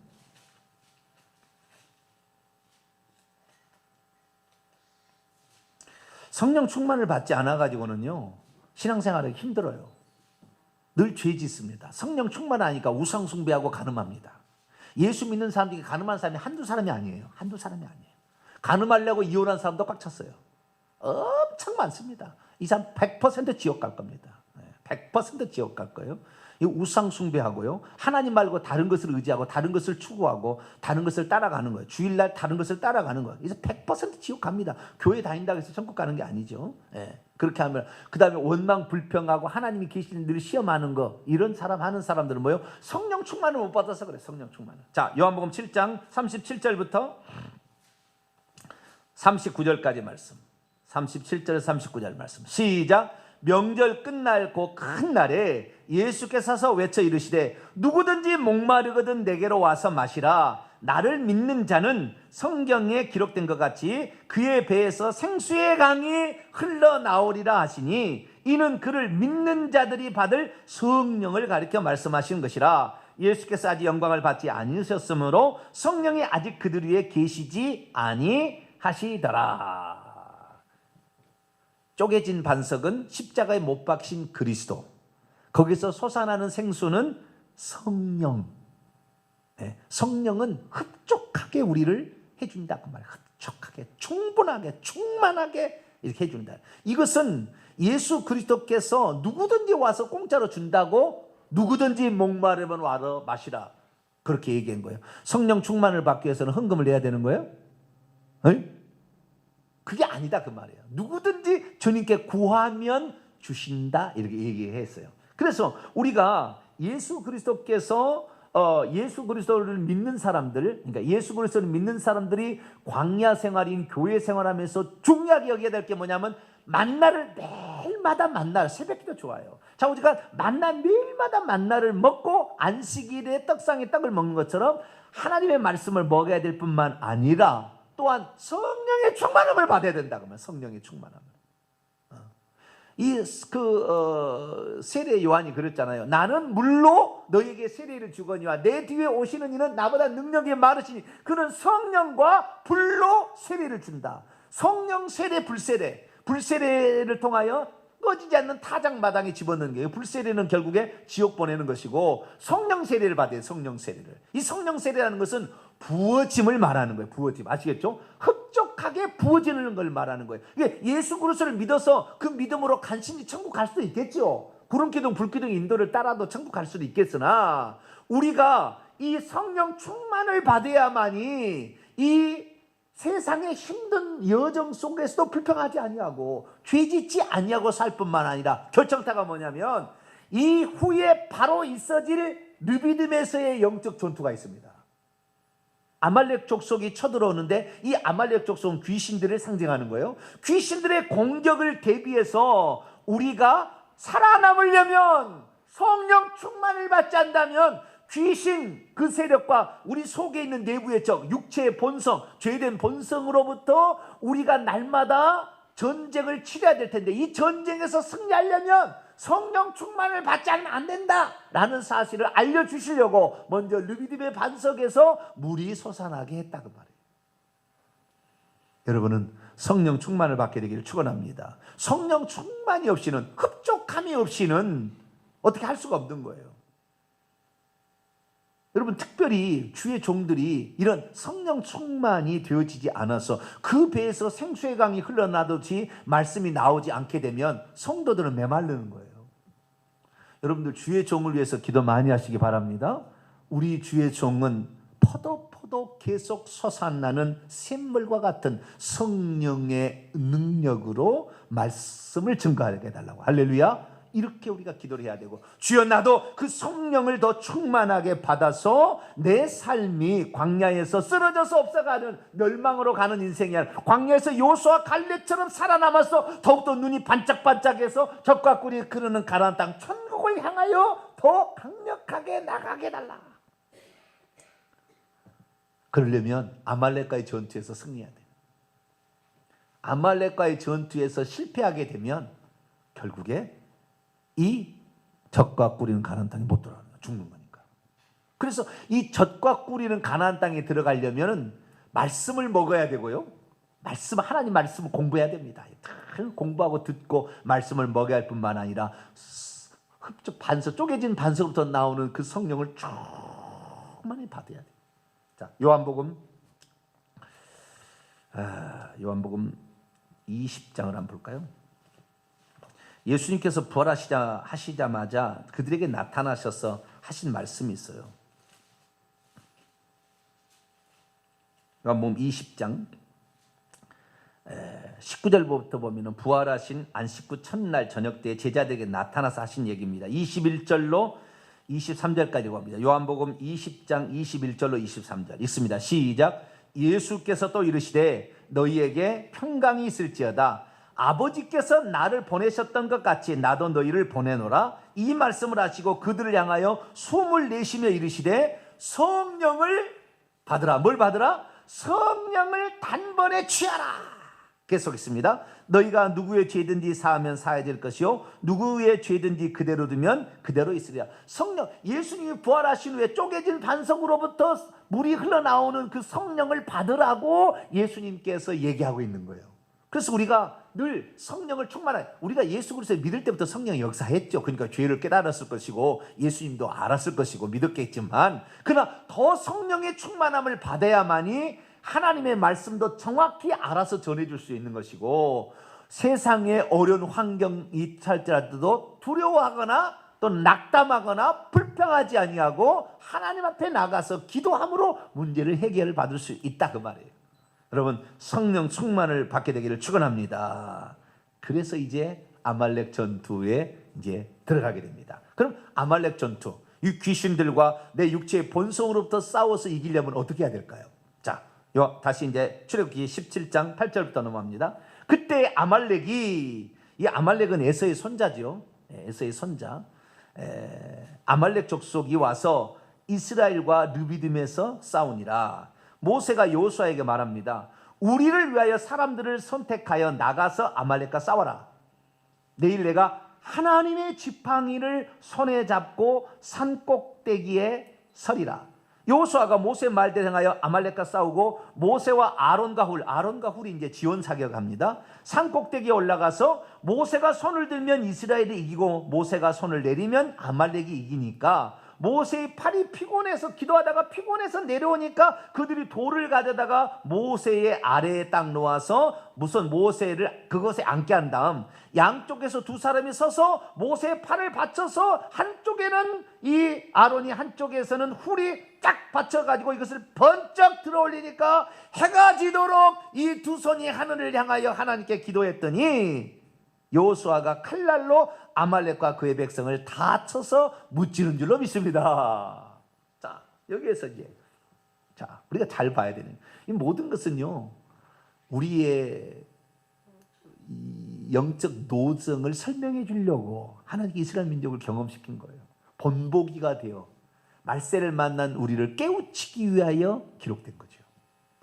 성령 충만을 받지 않아 가지고는요 신앙생활하기 힘들어요. 늘 죄 짓습니다. 성령 충만하니까 우상 숭배하고 가늠합니다. 예수 믿는 사람들이 가늠한 사람이 한두 사람이 아니에요. 한두 사람이 아니에요. 가늠하려고 이혼한 사람도 꽉 찼어요. 엄청 많습니다. 이 사람 100% 지옥 갈 겁니다. 100% 지옥 갈 거예요. 우상 숭배하고요. 하나님 말고 다른 것을 의지하고 다른 것을 추구하고 다른 것을 따라가는 거예요. 주일날 다른 것을 따라가는 거예요. 그래서 100% 지옥 갑니다. 교회 다닌다고 해서 천국 가는 게 아니죠. 그렇게 하면 그 다음에 원망 불평하고 하나님이 계시는 늘 시험하는 거 이런 사람 하는 사람들은 뭐예요? 성령 충만을 못 받아서 그래. 성령 충만을. 자, 요한복음 7장 37절부터 39절까지 말씀. 37절 39절 말씀. 시작. 명절 끝날 그 큰 날에 예수께서 외쳐 이르시되 누구든지 목마르거든 내게로 와서 마시라. 나를 믿는 자는 성경에 기록된 것 같이 그의 배에서 생수의 강이 흘러나오리라 하시니 이는 그를 믿는 자들이 받을 성령을 가리켜 말씀하신 것이라. 예수께서 아직 영광을 받지 아니하셨으므로 성령이 아직 그들 위에 계시지 아니하시더라. 쪼개진 반석은 십자가에 못 박힌 그리스도, 거기서 솟아나는 생수는 성령. 성령은 흡족하게 우리를 해준다 그 말이에요. 흡족하게, 충분하게, 충만하게 이렇게 해준다. 이것은 예수 그리스도께서 누구든지 와서 공짜로 준다고 누구든지 목마르면 와서 마시라 그렇게 얘기한 거예요. 성령 충만을 받기 위해서는 헌금을 내야 되는 거예요? 그게 아니다 그 말이에요. 누구든지 주님께 구하면 주신다 이렇게 얘기했어요. 그래서 우리가 예수 그리스도께서 예수 그리스도를 믿는 사람들, 그러니까 예수 그리스도를 믿는 사람들이 광야 생활인 교회 생활하면서 중요하게 여겨야 될 게 뭐냐면 만나를 매일마다 만나, 새벽기도 좋아요. 자, 우리가 매일마다 만나를 먹고 안식일에 떡상에 떡을 먹는 것처럼 하나님의 말씀을 먹어야 될 뿐만 아니라 또한 성령의 충만함을 받아야 된다. 그러면 성령의 충만함을. 세례 요한이 그랬잖아요. 나는 물로 너에게 세례를 주거니와 내 뒤에 오시는 이는 나보다 능력이 많으시니 그는 성령과 불로 세례를 준다. 성령 세례, 불세례. 불세례를 통하여 꺼지지 않는 타작마당에 집어넣는 거예요. 불세례는 결국에 지옥 보내는 것이고, 성령 세례를 받아요. 성령 세례를. 이 성령 세례라는 것은 부어짐을 말하는 거예요. 부어짐. 아시겠죠? 흡족하게 부어지는 걸 말하는 거예요. 이게 예수 그리스도를 믿어서 그 믿음으로 간신히 천국 갈 수도 있겠죠. 구름기둥 불기둥 인도를 따라도 천국 갈 수도 있겠으나, 우리가 이 성령 충만을 받아야만이 이 세상의 힘든 여정 속에서도 불평하지 아니하고 죄짓지 아니하고 살 뿐만 아니라, 결정타가 뭐냐면 이 후에 바로 있어질 르비딤에서의 영적 전투가 있습니다. 아말렉 족속이 쳐들어오는데, 이 아말렉 족속은 귀신들을 상징하는 거예요. 귀신들의 공격을 대비해서 우리가 살아남으려면, 성령 충만을 받지 않다면 귀신 그 세력과 우리 속에 있는 내부의 적, 육체의 본성, 죄된 본성으로부터 우리가 날마다 전쟁을 치러야 될 텐데, 이 전쟁에서 승리하려면 성령 충만을 받지 않으면 안 된다라는 사실을 알려주시려고 먼저 르비딤의 반석에서 물이 솟아나게 했다 그 말이에요. 여러분은 성령 충만을 받게 되기를 축원합니다. 성령 충만이 없이는, 흡족함이 없이는 어떻게 할 수가 없는 거예요. 여러분, 특별히 주의 종들이 이런 성령 충만이 되어지지 않아서 그 배에서 생수의 강이 흘러나듯이 말씀이 나오지 않게 되면 성도들은 메마르는 거예요. 여러분들 주의 종을 위해서 기도 많이 하시기 바랍니다. 우리 주의 종은 포도포도 계속 솟아나는 샘물과 같은 성령의 능력으로 말씀을 증거하게 해달라고. 할렐루야. 이렇게 우리가 기도를 해야 되고, 주여 나도 그 성령을 더 충만하게 받아서 내 삶이 광야에서 쓰러져서 없어가는, 멸망으로 가는 인생이 아니라 광야에서 요수와 갈렙처럼 살아남아서 더욱더 눈이 반짝반짝해서 적과 꿀이 흐르는 가나안 땅 천국을 향하여 더 강력하게 나가게 해달라. 그러려면 아말렉과의 전투에서 승리해야 돼요. 아말렉과의 전투에서 실패하게 되면 결국에 이 젖과 꿀이는 가나안 땅에 못 들어가는 거야. 죽는 거니까. 그래서 이 젖과 꿀이는 가나안 땅에 들어가려면 말씀을 먹어야 되고요, 하나님 말씀을 공부해야 됩니다. 공부하고 듣고 말씀을 먹어야 할 뿐만 아니라 흡족 반석, 쪼개진 반석부터 나오는 그 성령을 충만히 받아야 돼요. 자, 요한복음 20장을 한번 볼까요? 예수님께서 부활하시자마자 그들에게 나타나셔서 하신 말씀이 있어요. 요한복음 20장 19절부터 보면 부활하신 안식구 첫날 저녁 때 제자들에게 나타나서 하신 얘기입니다. 21절로 23절까지 봅니다. 요한복음 20장 21절로 23절 읽습니다. 시작. 예수께서 또 이르시되 너희에게 평강이 있을지어다. 아버지께서 나를 보내셨던 것 같이 나도 너희를 보내노라. 이 말씀을 하시고 그들을 향하여 숨을 내쉬며 이르시되 성령을 받으라. 뭘 받으라? 성령을 단번에 취하라. 계속 있습니다. 너희가 누구의 죄든지 사하면 사해질 것이요 누구의 죄든지 그대로 두면 그대로 있으리라. 성령, 예수님이 부활하신 후에 쪼개진 반석으로부터 물이 흘러나오는 그 성령을 받으라고 예수님께서 얘기하고 있는 거예요. 그래서 우리가 늘 성령을 충만하게, 우리가 예수 그리스도를 믿을 때부터 성령이 역사했죠. 그러니까 죄를 깨달았을 것이고 예수님도 알았을 것이고 믿었겠지만, 그러나 더 성령의 충만함을 받아야만이 하나님의 말씀도 정확히 알아서 전해줄 수 있는 것이고, 세상의 어려운 환경이 할지라도 두려워하거나 또 낙담하거나 불평하지 아니하고 하나님 앞에 나가서 기도함으로 문제를 해결을 받을 수 있다 그 말이에요. 여러분, 성령 충만을 받게 되기를 축원합니다. 그래서 이제 아말렉 전투에 이제 들어가게 됩니다. 그럼 아말렉 전투, 이 귀신들과 내 육체의 본성으로부터 싸워서 이기려면 어떻게 해야 될까요? 자, 다시 이제 출애굽기 17장 8절부터 넘어갑니다. 그때 아말렉이, 이 아말렉은 에서의 손자죠. 에서의 손자. 아말렉 족속이 와서 이스라엘과 르비딤에서 싸우니라. 모세가 여호수아에게 말합니다. 우리를 위하여 사람들을 선택하여 나가서 아말렉과 싸워라. 내일 내가 하나님의 지팡이를 손에 잡고 산 꼭대기에 서리라. 여호수아가 모세 말대로 행하여 아말렉과 싸우고 모세와 아론과 훌이 이제 지원 사격합니다. 산 꼭대기에 올라가서 모세가 손을 들면 이스라엘이 이기고 모세가 손을 내리면 아말렉이 이기니까 모세의 팔이 피곤해서 기도하다가 피곤해서 내려오니까 그들이 돌을 가져다가 모세의 아래에 딱 놓아서 무슨 모세를 그것에 앉게 한 다음 양쪽에서 두 사람이 서서 모세의 팔을 받쳐서 한쪽에는 이 아론이 한쪽에서는 훌이 딱 받쳐가지고 이것을 번쩍 들어올리니까 해가 지도록 이 두 손이 하늘을 향하여 하나님께 기도했더니 여호수아가 칼날로 아말렉과 그의 백성을 다 쳐서 무찌른 줄로 믿습니다. 자, 여기에서 이제 우리가 잘 봐야 되는 이 모든 것은요 우리의 이 영적 노정을 설명해 주려고 하나님께 이스라엘 민족을 경험시킨 거예요. 본보기가 되어 말세를 만난 우리를 깨우치기 위하여 기록된 거죠.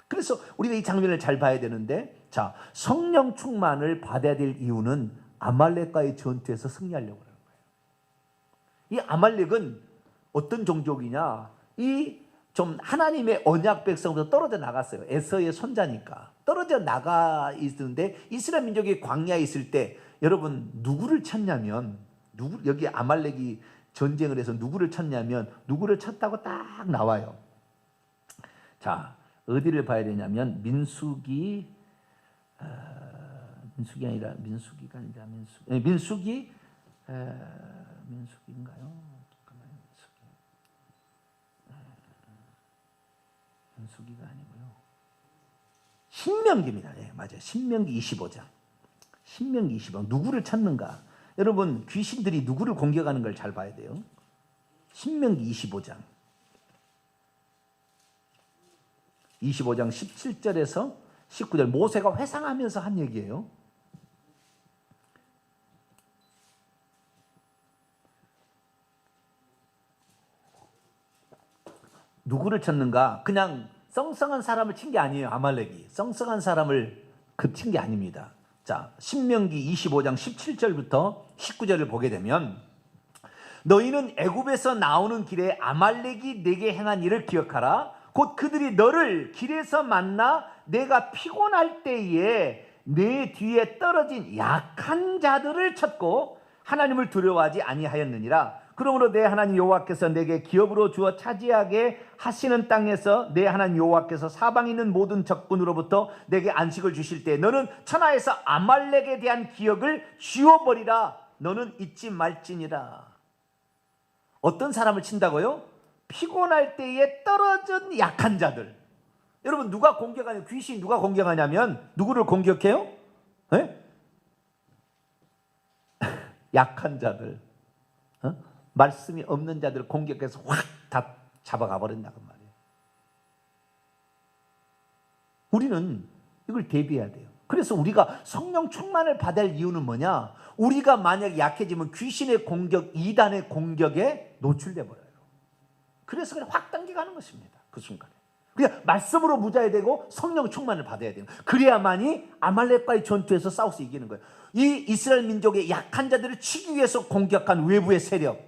그래서 우리가 이 장면을 잘 봐야 되는데, 자, 성령 충만을 받아야 될 이유는 아말렉과의 전투에서 승리하려고 하는 거예요. 이 아말렉은 어떤 종족이냐? 이 좀 하나님의 언약 백성으로 떨어져 나갔어요. 에서의 손자니까 떨어져 나가 있는데 이스라엘 민족이 광야에 있을 때 여러분 누구를 찾냐면 여기 아말렉이 전쟁을 해서 누구를 찾냐면 누구를 찾다고 딱 나와요. 자, 어디를 봐야 되냐면 민수기가 아니라 민수기인가요? 민수기가 아니고요. 신명기입니다. 예, 맞아요. 신명기 25장. 신명기 25장. 누구를 찾는가? 여러분 귀신들이 누구를 공격하는 걸 잘 봐야 돼요. 신명기 25장 17절에서 19절 모세가 회상하면서 한 얘기예요. 누구를 찾는가? 그냥 썽썽한 사람을 친 게 아니에요. 아말렉이 썽썽한 사람을 친 게 아닙니다. 자, 신명기 25장 17절부터 19절을 보게 되면 너희는 애굽에서 나오는 길에 아말렉이 내게 행한 일을 기억하라. 곧 그들이 너를 길에서 만나 내가 피곤할 때에 내 뒤에 떨어진 약한 자들을 쳤고 하나님을 두려워하지 아니하였느니라. 그러므로 내 하나님 여호와께서 내게 기업으로 주어 차지하게 하시는 땅에서 내 하나님 여호와께서 사방에 있는 모든 적군으로부터 내게 안식을 주실 때 너는 천하에서 아말렉에 대한 기억을 지워버리라. 너는 잊지 말지니라. 어떤 사람을 친다고요? 피곤할 때에 떨어진 약한 자들. 여러분 누가 공격하냐? 귀신 누가 공격하냐면 누구를 공격해요? 네? 약한 자들. 말씀이 없는 자들을 공격해서 확 다 잡아가 버린다고 말이에요. 우리는 이걸 대비해야 돼요. 그래서 우리가 성령 충만을 받을 이유는 뭐냐? 우리가 만약 약해지면 귀신의 공격, 이단의 공격에 노출돼 버려요. 그래서 그냥 확 당겨가는 것입니다. 그 순간에. 그냥 말씀으로 무자해야 되고 성령 충만을 받아야 돼요. 그래야만이 아말렉과의 전투에서 싸워서 이기는 거예요. 이 이스라엘 민족의 약한 자들을 치기 위해서 공격한 외부의 세력,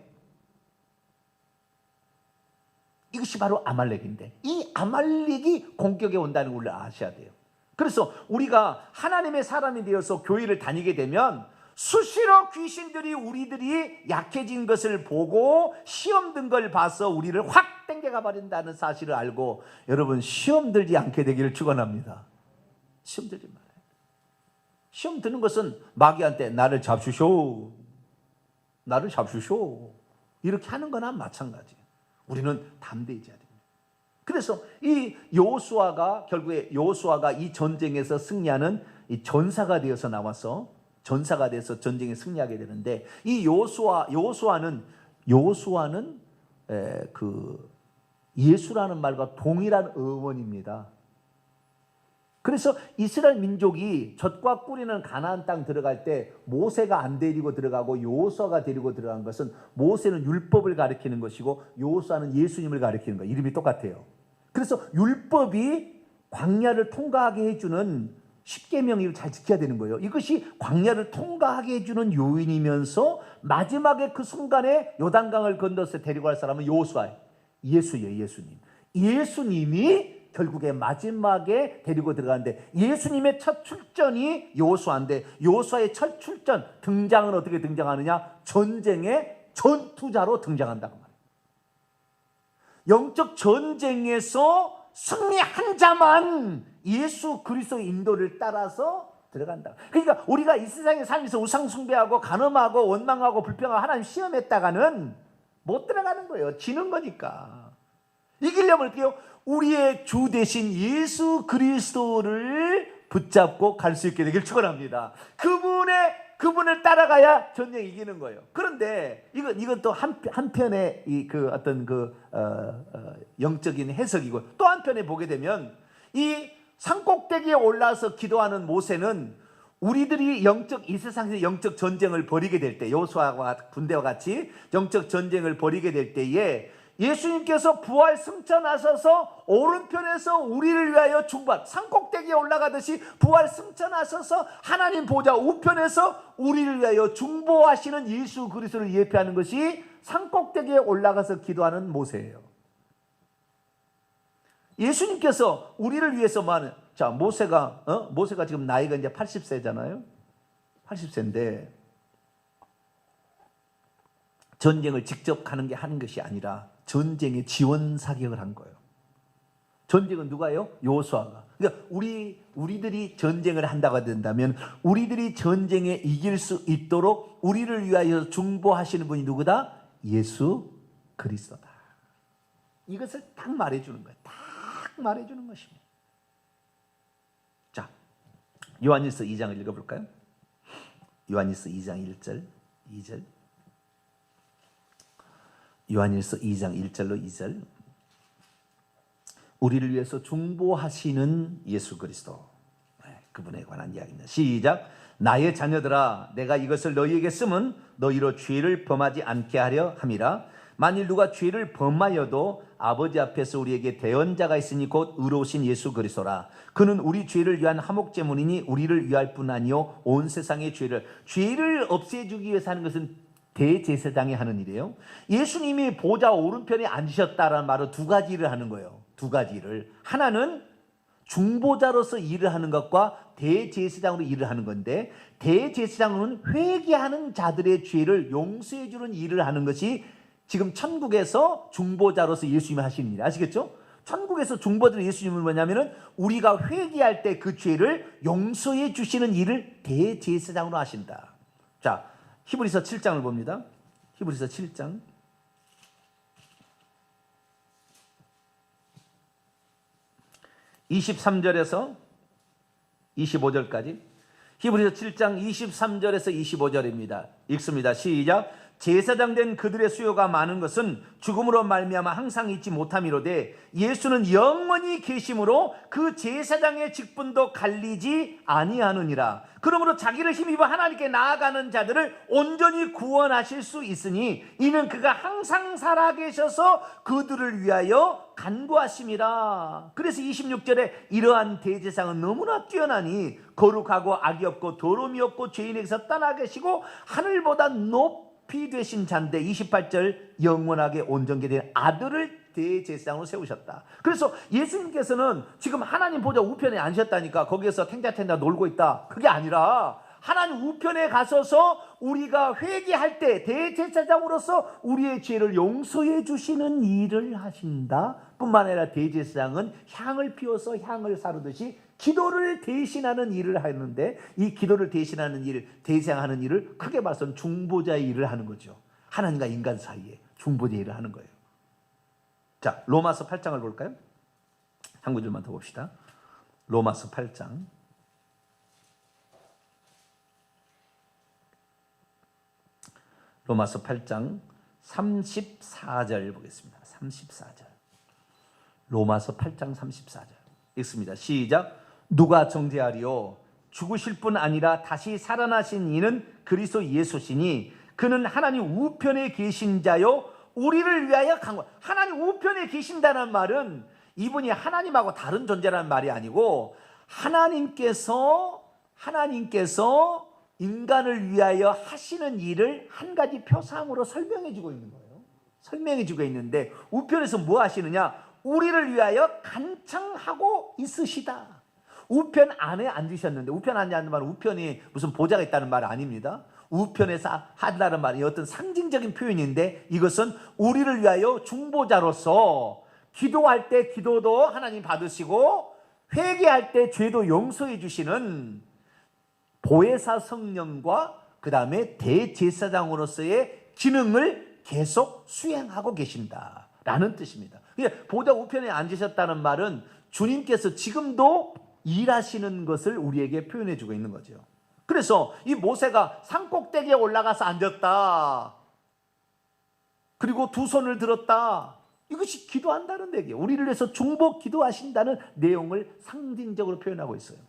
이것이 바로 아말렉인데 이 아말렉이 공격에 온다는 걸 아셔야 돼요. 그래서 우리가 하나님의 사람이 되어서 교회를 다니게 되면 수시로 귀신들이 우리들이 약해진 것을 보고 시험 든 걸 봐서 우리를 확 땡겨가 버린다는 사실을 알고 여러분 시험 들지 않게 되기를 축원합니다. 시험 들지 말아요. 시험 드는 것은 마귀한테 나를 잡수쇼 이렇게 하는 거나 마찬가지예요. 우리는 담대해져야 됩니다. 그래서 이 여호수아가 결국에 여호수아가 이 전쟁에서 승리하는 이 전사가 되어서 나와서 전사가 돼서 전쟁에 승리하게 되는데 이 여호수아는 그 예수라는 말과 동일한 어원입니다. 그래서 이스라엘 민족이 젖과 꿀이는 가나안 땅 들어갈 때 모세가 안 데리고 들어가고 여호수아가 데리고 들어간 것은 모세는 율법을 가리키는 것이고 여호수아는 예수님을 가리키는 거예요. 이름이 똑같아요. 그래서 율법이 광야를 통과하게 해주는 십계명을 잘 지켜야 되는 거예요. 이것이 광야를 통과하게 해주는 요인이면서 마지막에 그 순간에 요단강을 건너서 데리고 갈 사람은 여호수아, 예수님. 예수님이 결국에 마지막에 데리고 들어가는데 예수님의 첫 출전이 여호수아인데 여호수아의 첫 출전 등장은 어떻게 등장하느냐? 전쟁의 전투자로 등장한다고 말이에요. 영적 전쟁에서 승리한 자만 예수 그리스도의 인도를 따라서 들어간다. 그러니까 우리가 이 세상에 살면서 우상 숭배하고 간음하고 원망하고 불평하고 하나님 시험했다가는 못 들어가는 거예요. 지는 거니까. 이기려면 어떻게요? 우리의 주 대신 예수 그리스도를 붙잡고 갈 수 있게 되길 축원합니다. 그분을 따라가야 전쟁 이기는 거예요. 그런데 이건 또 한편의 영적인 해석이고 또 한편에 보게 되면 이 산꼭대기에 올라서 기도하는 모세는 우리들이 이 세상에서 영적 전쟁을 벌이게 될 때 여호수아와 군대와 같이 영적 전쟁을 벌이게 될 때에 예수님께서 부활 승천하셔서 오른편에서 우리를 위하여 산꼭대기에 올라가듯이 부활 승천하셔서 하나님 보좌 우편에서 우리를 위하여 중보하시는 예수 그리스도를 예표하는 것이 산꼭대기에 올라가서 기도하는 모세예요. 예수님께서 우리를 위해서만 모세가 지금 나이가 이제 80세잖아요. 80세인데 전쟁을 직접 하는 것이 아니라 전쟁의 지원 사격을 한 거예요. 전쟁은 누가요? 여호수아가. 그러니까 우리들이 전쟁을 한다고 된다면 우리들이 전쟁에 이길 수 있도록 우리를 위하여 중보하시는 분이 누구다? 예수 그리스도다. 이것을 딱 말해주는 거예요. 딱 말해주는 것입니다. 자, 요한일서 2장을 읽어볼까요? 요한일서 2장 1절 2절. 요한일서 2장 1절로 2절. 우리를 위해서 중보하시는 예수 그리스도, 그분에 관한 이야기입니다. 시작. 나의 자녀들아, 내가 이것을 너희에게 쓰면 너희로 죄를 범하지 않게 하려 함이라. 만일 누가 죄를 범하여도 아버지 앞에서 우리에게 대언자가 있으니 곧 의로우신 예수 그리스도라. 그는 우리 죄를 위한 화목제물이니 우리를 위할 뿐 아니요 온 세상의 죄를 없애주기 위해서 하는 것은 대제사장이 하는 일이에요. 예수님이 보좌 오른편에 앉으셨다라는 말은 두 가지 일을 하는 거예요. 두 가지 일을. 하나는 중보자로서 일을 하는 것과 대제사장으로 일을 하는 건데, 대제사장은 회개하는 자들의 죄를 용서해 주는 일을 하는 것이 지금 천국에서 중보자로서 예수님이 하시는 일. 아시겠죠? 천국에서 중보자로 예수님은 뭐냐면은 우리가 회개할 때 그 죄를 용서해 주시는 일을 대제사장으로 하신다. 자, 히브리서 7장을 봅니다. 히브리서 7장 23절에서 25절까지. 히브리서 7장 23절에서 25절입니다. 읽습니다. 시작. 제사장 된 그들의 수요가 많은 것은 죽음으로 말미암아 항상 잊지 못함이로되 예수는 영원히 계심으로 그 제사장의 직분도 갈리지 아니하느니라. 그러므로 자기를 힘입어 하나님께 나아가는 자들을 온전히 구원하실 수 있으니 이는 그가 항상 살아계셔서 그들을 위하여 간구하심이라. 그래서 26절에 이러한 대제사장은 너무나 뛰어나니 거룩하고 악이 없고 더러움이 없고 죄인에게서 떠나 계시고 하늘보다 높이 되신 자인데 28절 영원하게 온전케 된 아들을 대제사장으로 세우셨다. 그래서 예수님께서는 지금 하나님 보좌 우편에 앉으셨다니까 거기에서 탱자탱자 놀고 있다, 그게 아니라 하나님 우편에 가서서 우리가 회개할 때 대제사장으로서 우리의 죄를 용서해 주시는 일을 하신다 뿐만 아니라 대제사장은 향을 피워서 향을 사르듯이 기도를 대신하는 일을 하는데, 이 기도를 대신하는 일, 대제사장하는 일을 크게 봐서는 중보자의 일을 하는 거죠. 하나님과 인간 사이에 중보자의 일을 하는 거예요. 자, 로마서 8장을 볼까요? 한 구절만 더 봅시다. 로마서 8장 로마서 8장 34절 보겠습니다. 34절. 로마서 8장 34절 읽습니다. 시작. 누가 정죄하리요? 죽으실 뿐 아니라 다시 살아나신 이는 그리스도 예수시니 그는 하나님 우편에 계신 자요 우리를 위하여 강구. 하나님 우편에 계신다는 말은 이분이 하나님하고 다른 존재라는 말이 아니고 하나님께서 인간을 위하여 하시는 일을 한 가지 표상으로 설명해 주고 있는 거예요. 설명해 주고 있는데 우편에서 뭐 하시느냐? 우리를 위하여 간청하고 있으시다. 우편 안에 앉으셨는데, 우편 안에 앉는 말은 우편이 무슨 보좌가 있다는 말 아닙니다. 우편에서 한다는 말이 어떤 상징적인 표현인데, 이것은 우리를 위하여 중보자로서 기도할 때 기도도 하나님 받으시고 회개할 때 죄도 용서해 주시는 보혜사 성령과 그 다음에 대제사장으로서의 기능을 계속 수행하고 계신다라는 뜻입니다. 보좌 우편에 앉으셨다는 말은 주님께서 지금도 일하시는 것을 우리에게 표현해 주고 있는 거죠. 그래서 이 모세가 산꼭대기에 올라가서 앉았다, 그리고 두 손을 들었다, 이것이 기도한다는 얘기예요. 우리를 위해서 중보 기도하신다는 내용을 상징적으로 표현하고 있어요.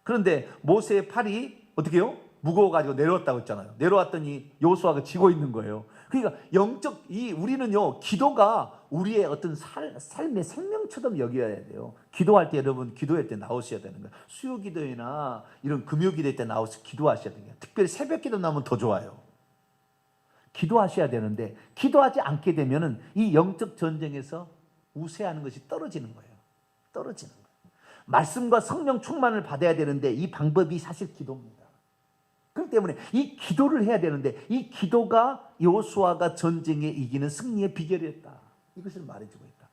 그런데 모세의 팔이 어떻게 해요? 무거워가지고 내려왔다고 했잖아요. 내려왔더니 여호수아가 지고 있는 거예요. 그러니까 우리는요, 기도가 우리의 어떤 삶의 생명처럼 여겨야 돼요. 기도할 때 여러분, 기도할 때 나오셔야 되는 거예요. 수요 기도회나 이런 금요 기도회 때 나와서 기도하셔야 돼요. 특별히 새벽 기도 나오면 더 좋아요. 기도하셔야 되는데, 기도하지 않게 되면은 이 영적 전쟁에서 우세하는 것이 떨어지는 거예요. 떨어지는 거예요. 말씀과 성령 충만을 받아야 되는데 이 방법이 사실 기도입니다. 그렇기 때문에 이 기도를 해야 되는데, 이 기도가 여호수아가 전쟁에 이기는 승리의 비결이었다, 이것을 말해주고 있다.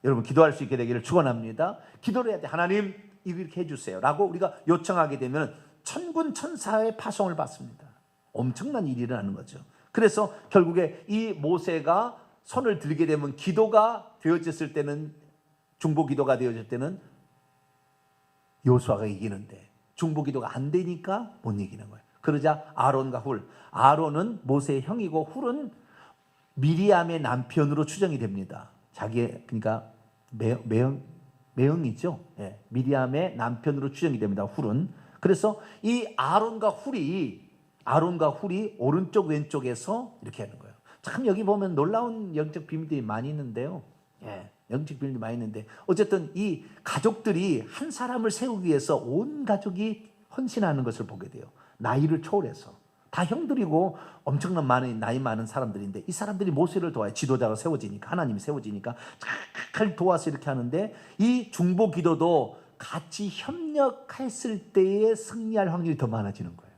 여러분, 기도할 수 있게 되기를 축원합니다. 기도를 해야 돼. 하나님 이렇게 해주세요 라고 우리가 요청하게 되면 천군 천사의 파송을 받습니다. 엄청난 일이 일어나는 거죠. 그래서 결국에 이 모세가 손을 들게 되면, 기도가 되어졌을 때는, 중보 기도가 되어질 때는 여호수아가 이기는데, 중보 기도가 안 되니까 못 이기는 거예요. 그러자 아론과 훌, 아론은 모세의 형이고 훌은 미리암의 남편으로 추정이 됩니다. 그러니까 매형이죠. 예, 미리암의 남편으로 추정이 됩니다. 훌은. 그래서 이 아론과 훌이 오른쪽 왼쪽에서 이렇게 하는 거예요. 참 여기 보면 놀라운 영적 비밀들이 많이 있는데요. 예, 영적 비밀이 많이 있는데, 어쨌든 이 가족들이 한 사람을 세우기 위해서 온 가족이 헌신하는 것을 보게 돼요. 나이를 초월해서 다 형들이고 엄청난 나이 많은 사람들인데, 이 사람들이 모세를 도와요. 지도자가 세워지니까, 하나님이 세워지니까 잘 도와서 이렇게 하는데, 이 중보 기도도 같이 협력했을 때에 승리할 확률이 더 많아지는 거예요.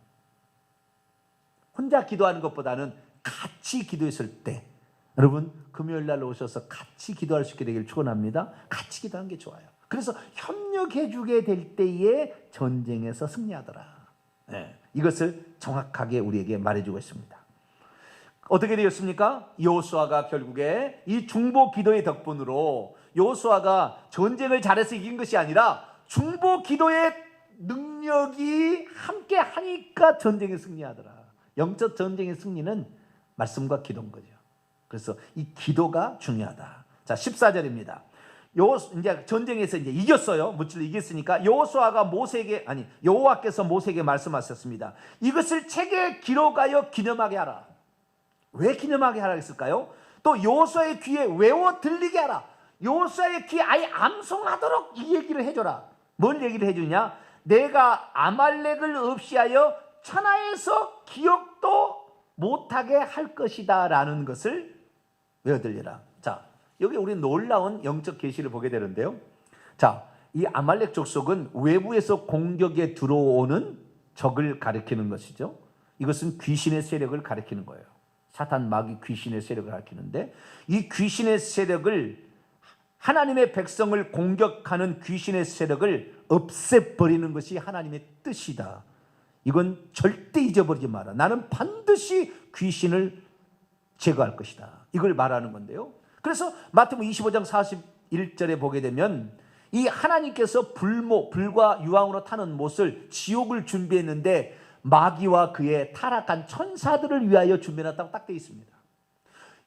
혼자 기도하는 것보다는 같이 기도했을 때, 여러분 금요일 날 오셔서 같이 기도할 수 있게 되기를 축원합니다. 같이 기도하는 게 좋아요. 그래서 협력해 주게 될 때에 전쟁에서 승리하더라. 네, 이것을 정확하게 우리에게 말해주고 있습니다. 어떻게 되었습니까? 여호수아가 결국에 이 중보 기도의 덕분으로, 여호수아가 전쟁을 잘해서 이긴 것이 아니라 중보 기도의 능력이 함께 하니까 전쟁에 승리하더라. 영적 전쟁의 승리는 말씀과 기도인 거죠. 그래서 이 기도가 중요하다. 자, 14절입니다. 이제 전쟁에서 이제 이겼어요. 무찔러 이겼으니까 여호와께서 모세에게 말씀하셨습니다. 이것을 책에 기록하여 기념하게 하라. 왜 기념하게 하라 했을까요? 또 여호수아의 귀에 외워 들리게 하라. 여호수아의 귀에 아예 암송하도록 이 얘기를 해줘라. 뭘 얘기를 해주냐? 내가 아말렉을 없이하여 천하에서 기억도 못하게 할 것이다 라는 것을 외워 들리라. 자, 여기 우리 놀라운 영적 계시를 보게 되는데요. 자, 이 아말렉 족속은 외부에서 공격에 들어오는 적을 가리키는 것이죠. 이것은 귀신의 세력을 가리키는 거예요. 사탄, 마귀, 귀신의 세력을 가리키는데, 이 귀신의 세력을, 하나님의 백성을 공격하는 귀신의 세력을 없애버리는 것이 하나님의 뜻이다. 이건 절대 잊어버리지 마라. 나는 반드시 귀신을 제거할 것이다. 이걸 말하는 건데요. 그래서 마태복음 25장 41절에 보게 되면, 이 하나님께서 불과 유황으로 타는 못을, 지옥을 준비했는데 마귀와 그의 타락한 천사들을 위하여 준비해놨다고 딱 되어 있습니다.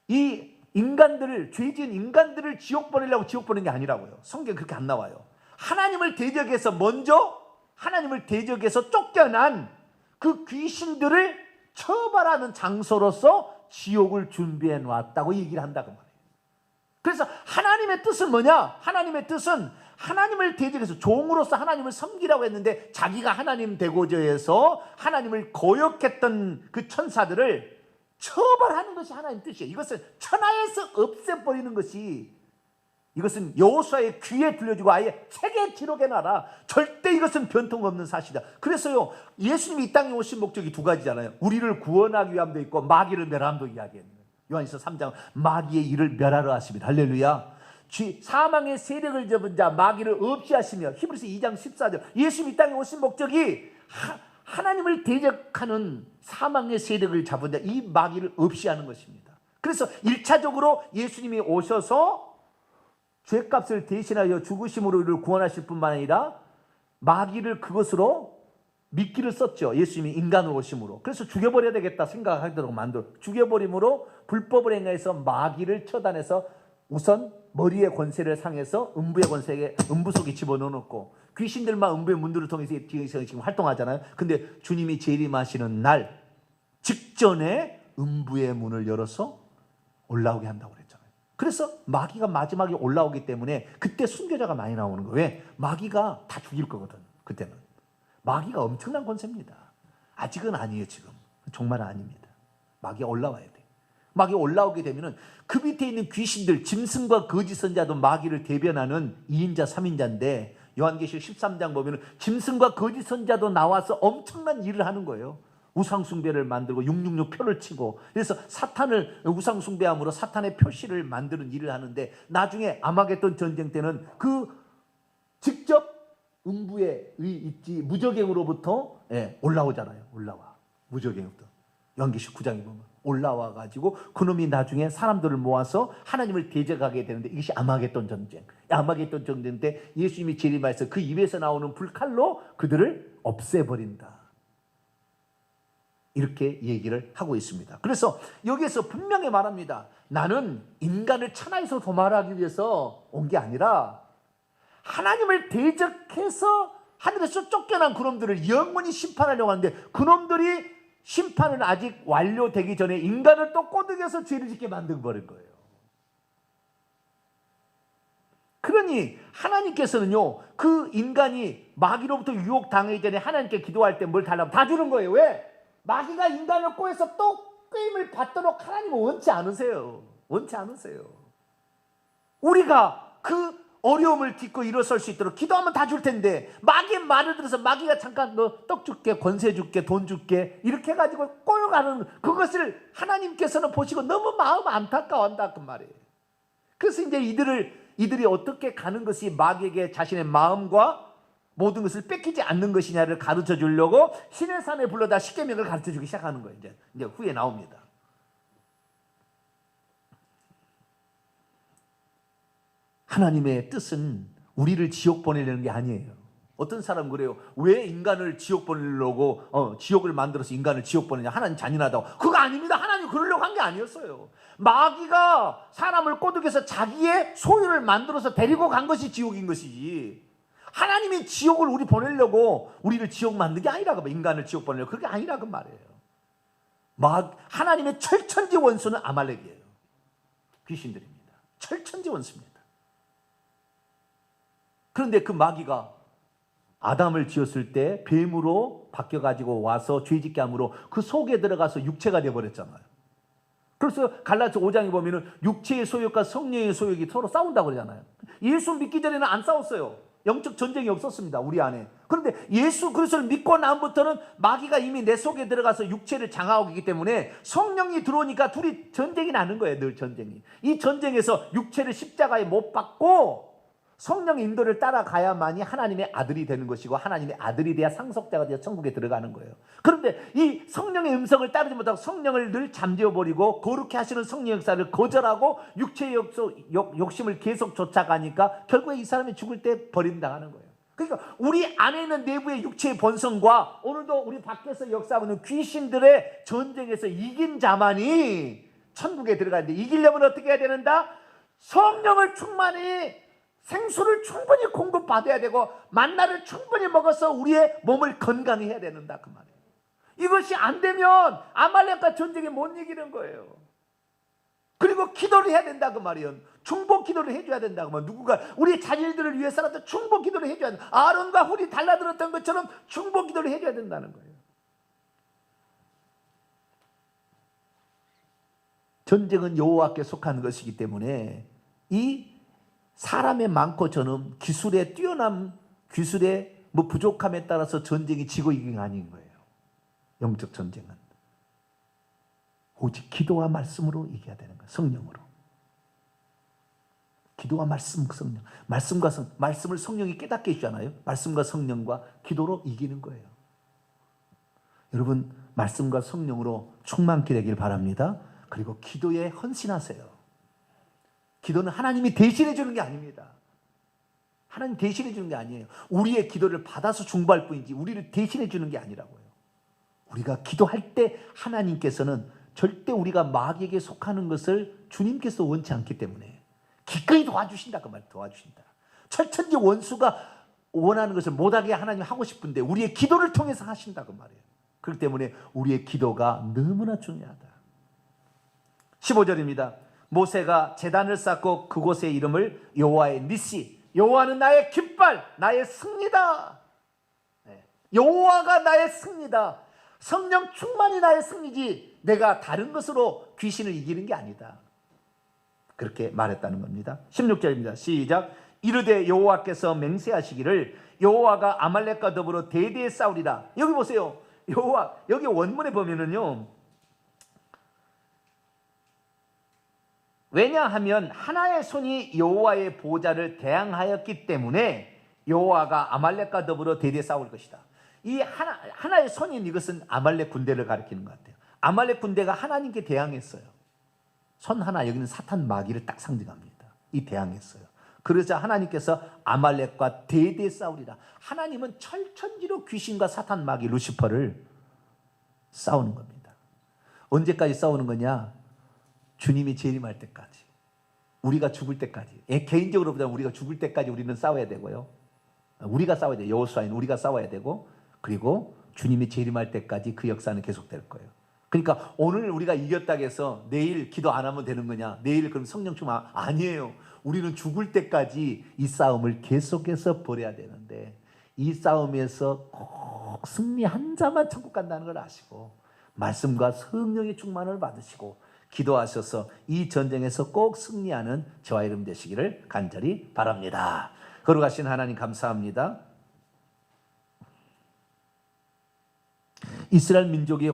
이 인간들을, 죄 지은 인간들을 지옥 보내려고 지옥 보내는 게 아니라고요. 성경에 그렇게 안 나와요. 하나님을 대적해서 쫓겨난 그 귀신들을 처벌하는 장소로서 지옥을 준비해 놨다고 얘기를 한다고 말해요. 그래서 하나님의 뜻은 뭐냐? 하나님의 뜻은 하나님을 대적해서 종으로서 하나님을 섬기라고 했는데 자기가 하나님 되고자 해서 하나님을 거역했던 그 천사들을 처벌하는 것이 하나님 뜻이에요. 이것을 천하에서 없애버리는 것이, 이것은 여호수아의 귀에 들려주고 아예 책에 기록해놔라. 절대 이것은 변통 없는 사실이다. 그래서요, 예수님이 이 땅에 오신 목적이 두 가지잖아요. 우리를 구원하기 위함도 있고 마귀를 멸함도 이야기했는 거예요. 요한일서 3장 마귀의 일을 멸하러 하십니다. 할렐루야. 사망의 세력을 접은 자 마귀를 없이 하시며, 히브리서 2장 14절 예수님이 이 땅에 오신 목적이 하나님을 대적하는 사망의 세력을 잡은 자, 이 마귀를 없이 하는 것입니다. 그래서 1차적으로 예수님이 오셔서 죄값을 대신하여 죽으심으로 우리를 구원하실 뿐만 아니라 마귀를 그것으로 미끼를 썼죠. 예수님이 인간으로 오심으로. 그래서 죽여버려야 되겠다 생각하도록 죽여버림으로 불법을 행해서 마귀를 처단해서 우선 머리의 권세를 상해서 음부의 권세에 음부 속에 집어넣어놓고, 귀신들만 음부의 문들을 통해서 지금 활동하잖아요. 근데 주님이 재림하시는 날 직전에 음부의 문을 열어서 올라오게 한다고 그랬잖아요. 그래서 마귀가 마지막에 올라오기 때문에 그때 순교자가 많이 나오는 거예요. 왜? 마귀가 다 죽일 거거든. 그때는 마귀가 엄청난 권세입니다. 아직은 아니에요. 지금 정말 아닙니다. 마귀가 올라와야 돼. 마귀가 올라오게 되면은 그 밑에 있는 귀신들, 짐승과 거짓 선자도 마귀를 대변하는 2인자 3인자인데, 요한계시록 13장 보면은 짐승과 거짓 선자도 나와서 엄청난 일을 하는 거예요. 우상 숭배를 만들고 666 표를 치고, 그래서 사탄을 우상 숭배함으로 사탄의 표시를 만드는 일을 하는데, 나중에 아마겟돈 전쟁 때는 그 직접 음부에 있지 무저갱으로부터 올라오잖아요. 올라와. 무저갱부터. 요한계시록 9장에 보면 올라와 가지고 그놈이 나중에 사람들을 모아서 하나님을 대적하게 되는데, 이것이 아마겟돈 전쟁. 아마겟돈 전쟁 때 예수님이 재림하셔서 그 입에서 나오는 불칼로 그들을 없애버린다. 이렇게 얘기를 하고 있습니다. 그래서 여기에서 분명히 말합니다. 나는 인간을 천하에서 도말하기 위해서 온 게 아니라 하나님을 대적해서 하늘에서 쫓겨난 그놈들을 영원히 심판하려고 하는데, 그놈들이 심판은 아직 완료되기 전에 인간을 또 꼬드겨서 죄를 짓게 만들어버린 거예요. 그러니 하나님께서는요, 그 인간이 마귀로부터 유혹당하기 전에 하나님께 기도할 때 뭘 달라고 다 주는 거예요. 왜? 마귀가 인간을 꼬여서 또 꾀임을 받도록 하나님은 원치 않으세요. 원치 않으세요. 우리가 그 어려움을 딛고 일어설 수 있도록 기도하면 다 줄 텐데, 마귀의 말을 들어서 마귀가 잠깐 너 떡 줄게, 권세 줄게, 돈 줄게 이렇게 해가지고 꼬여가는 그것을 하나님께서는 보시고 너무 마음 안타까워한다 그 말이에요. 그래서 이제 이들이 어떻게 가는 것이 마귀에게 자신의 마음과 모든 것을 뺏기지 않는 것이냐를 가르쳐 주려고 신의 산에 불러다 십계명을 가르쳐 주기 시작하는 거예요. 이제 후에 나옵니다. 하나님의 뜻은 우리를 지옥 보내려는 게 아니에요. 어떤 사람은 그래요. 왜 인간을 지옥 보내려고 지옥을 만들어서 인간을 지옥 보내냐, 하나님 잔인하다고. 그거 아닙니다. 하나님 그러려고 한 게 아니었어요. 마귀가 사람을 꼬드겨서 자기의 소유를 만들어서 데리고 간 것이 지옥인 것이지, 하나님이 지옥을 우리 보내려고 우리를 지옥 만든 게 아니라, 인간을 지옥 보내려고 그게 아니라 그 말이에요. 하나님의 철천지 원수는 아말렉이에요. 귀신들입니다. 철천지 원수입니다. 그런데 그 마귀가 아담을 지었을 때 뱀으로 바뀌어가지고 와서 죄짓게 함으로 그 속에 들어가서 육체가 되어버렸잖아요. 그래서 갈라디아 5장에 보면은 육체의 소욕과 성령의 소욕이 서로 싸운다고 그러잖아요. 예수 믿기 전에는 안 싸웠어요. 영적 전쟁이 없었습니다. 우리 안에. 그런데 예수 그리스도를 믿고 나부터는 마귀가 이미 내 속에 들어가서 육체를 장악하고 있기 때문에 성령이 들어오니까 둘이 전쟁이 나는 거예요. 늘 전쟁이. 이 전쟁에서 육체를 십자가에 못 박고 성령의 인도를 따라가야만이 하나님의 아들이 되는 것이고, 하나님의 아들이 돼야 상속자가 되어 천국에 들어가는 거예요. 그런데 이 성령의 음성을 따르지 못하고 성령을 늘 잠재워버리고 거룩해 하시는 성령 역사를 거절하고 육체의 욕심을 계속 쫓아가니까 결국에 이 사람이 죽을 때 버림당하는 거예요. 그러니까 우리 안에 있는 내부의 육체의 본성과 오늘도 우리 밖에서 역사하고 있는 귀신들의 전쟁에서 이긴 자만이 천국에 들어가는데, 이기려면 어떻게 해야 되는가? 성령을 충만히, 생수를 충분히 공급받아야 되고 만나를 충분히 먹어서 우리의 몸을 건강히 해야 된다 그 말이에요. 이것이 안 되면 아말렉과 전쟁에 못 이기는 거예요. 그리고 기도를 해야 된다 그 말이에요. 중보 기도를 해줘야 된다고. 뭐 누군가 우리 자녀들을 위해서라도 중보 기도를 해줘야 된다. 아론과 훌이 달라들었던 것처럼 중보 기도를 해줘야 된다는 거예요. 전쟁은 여호와께 속한 것이기 때문에 이 사람의 많고 적음, 기술의 뛰어남, 기술의 부족함에 따라서 전쟁이 지고 이기가 아닌 거예요. 영적 전쟁은 오직 기도와 말씀으로 이겨야 되는 거예요. 성령으로. 기도와 말씀, 성령. 말씀을 성령이 깨닫게 해주잖아요. 말씀과 성령과 기도로 이기는 거예요. 여러분, 말씀과 성령으로 충만케 되길 바랍니다. 그리고 기도에 헌신하세요. 기도는 하나님이 대신해 주는 게 아닙니다. 하나님 대신해 주는 게 아니에요. 우리의 기도를 받아서 중보할 뿐이지 우리를 대신해 주는 게 아니라고요. 우리가 기도할 때 하나님께서는 절대 우리가 마귀에게 속하는 것을 주님께서 원치 않기 때문에 기꺼이 도와주신다. 그 말, 도와주신다. 철천지 원수가 원하는 것을 못하게 하나님 하고 싶은데 우리의 기도를 통해서 하신다. 그 말이에요. 그렇기 때문에 우리의 기도가 너무나 중요하다. 15절입니다. 모세가 제단을 쌓고 그곳의 이름을 여호와의 니시, 여호와는 나의 깃발, 나의 승리다. 여호와가 나의 승리다. 성령 충만이 나의 승리지 내가 다른 것으로 귀신을 이기는 게 아니다. 그렇게 말했다는 겁니다. 16절입니다. 시작. 이르되 여호와께서 맹세하시기를 여호와가 아말렉과 더불어 대대에 싸우리라. 여기 보세요. 여호와, 여기 원문에 보면은요, 왜냐하면 하나의 손이 여호와의 보좌를 대항하였기 때문에 여호와가 아말렉과 더불어 대대에 싸울 것이다. 이 하나의 손인 이것은 아말렉 군대를 가리키는 것 같아요. 아말렉 군대가 하나님께 대항했어요. 손 하나, 여기는 사탄 마귀를 딱 상징합니다. 이 대항했어요. 그러자 하나님께서 아말렉과 대대에 싸우리라. 하나님은 철천지로 귀신과 사탄 마귀 루시퍼를 싸우는 겁니다. 언제까지 싸우는 거냐? 주님이 재림할 때까지, 우리가 죽을 때까지. 개인적으로 보자면 우리가 죽을 때까지 우리는 싸워야 되고요. 우리가 싸워야 돼요. 여호수아인 우리가 싸워야 되고, 그리고 주님이 재림할 때까지 그 역사는 계속될 거예요. 그러니까 오늘 우리가 이겼다고 해서 내일 기도 안 하면 되는 거냐? 내일 그럼 성령 충만? 아니에요. 우리는 죽을 때까지 이 싸움을 계속해서 벌여야 되는데, 이 싸움에서 꼭 승리 한 자만 천국 간다는 걸 아시고 말씀과 성령의 충만을 받으시고 기도하셔서 이 전쟁에서 꼭 승리하는 저와 여러분 되시기를 간절히 바랍니다. 거룩하신 하나님 감사합니다. 이스라엘 민족이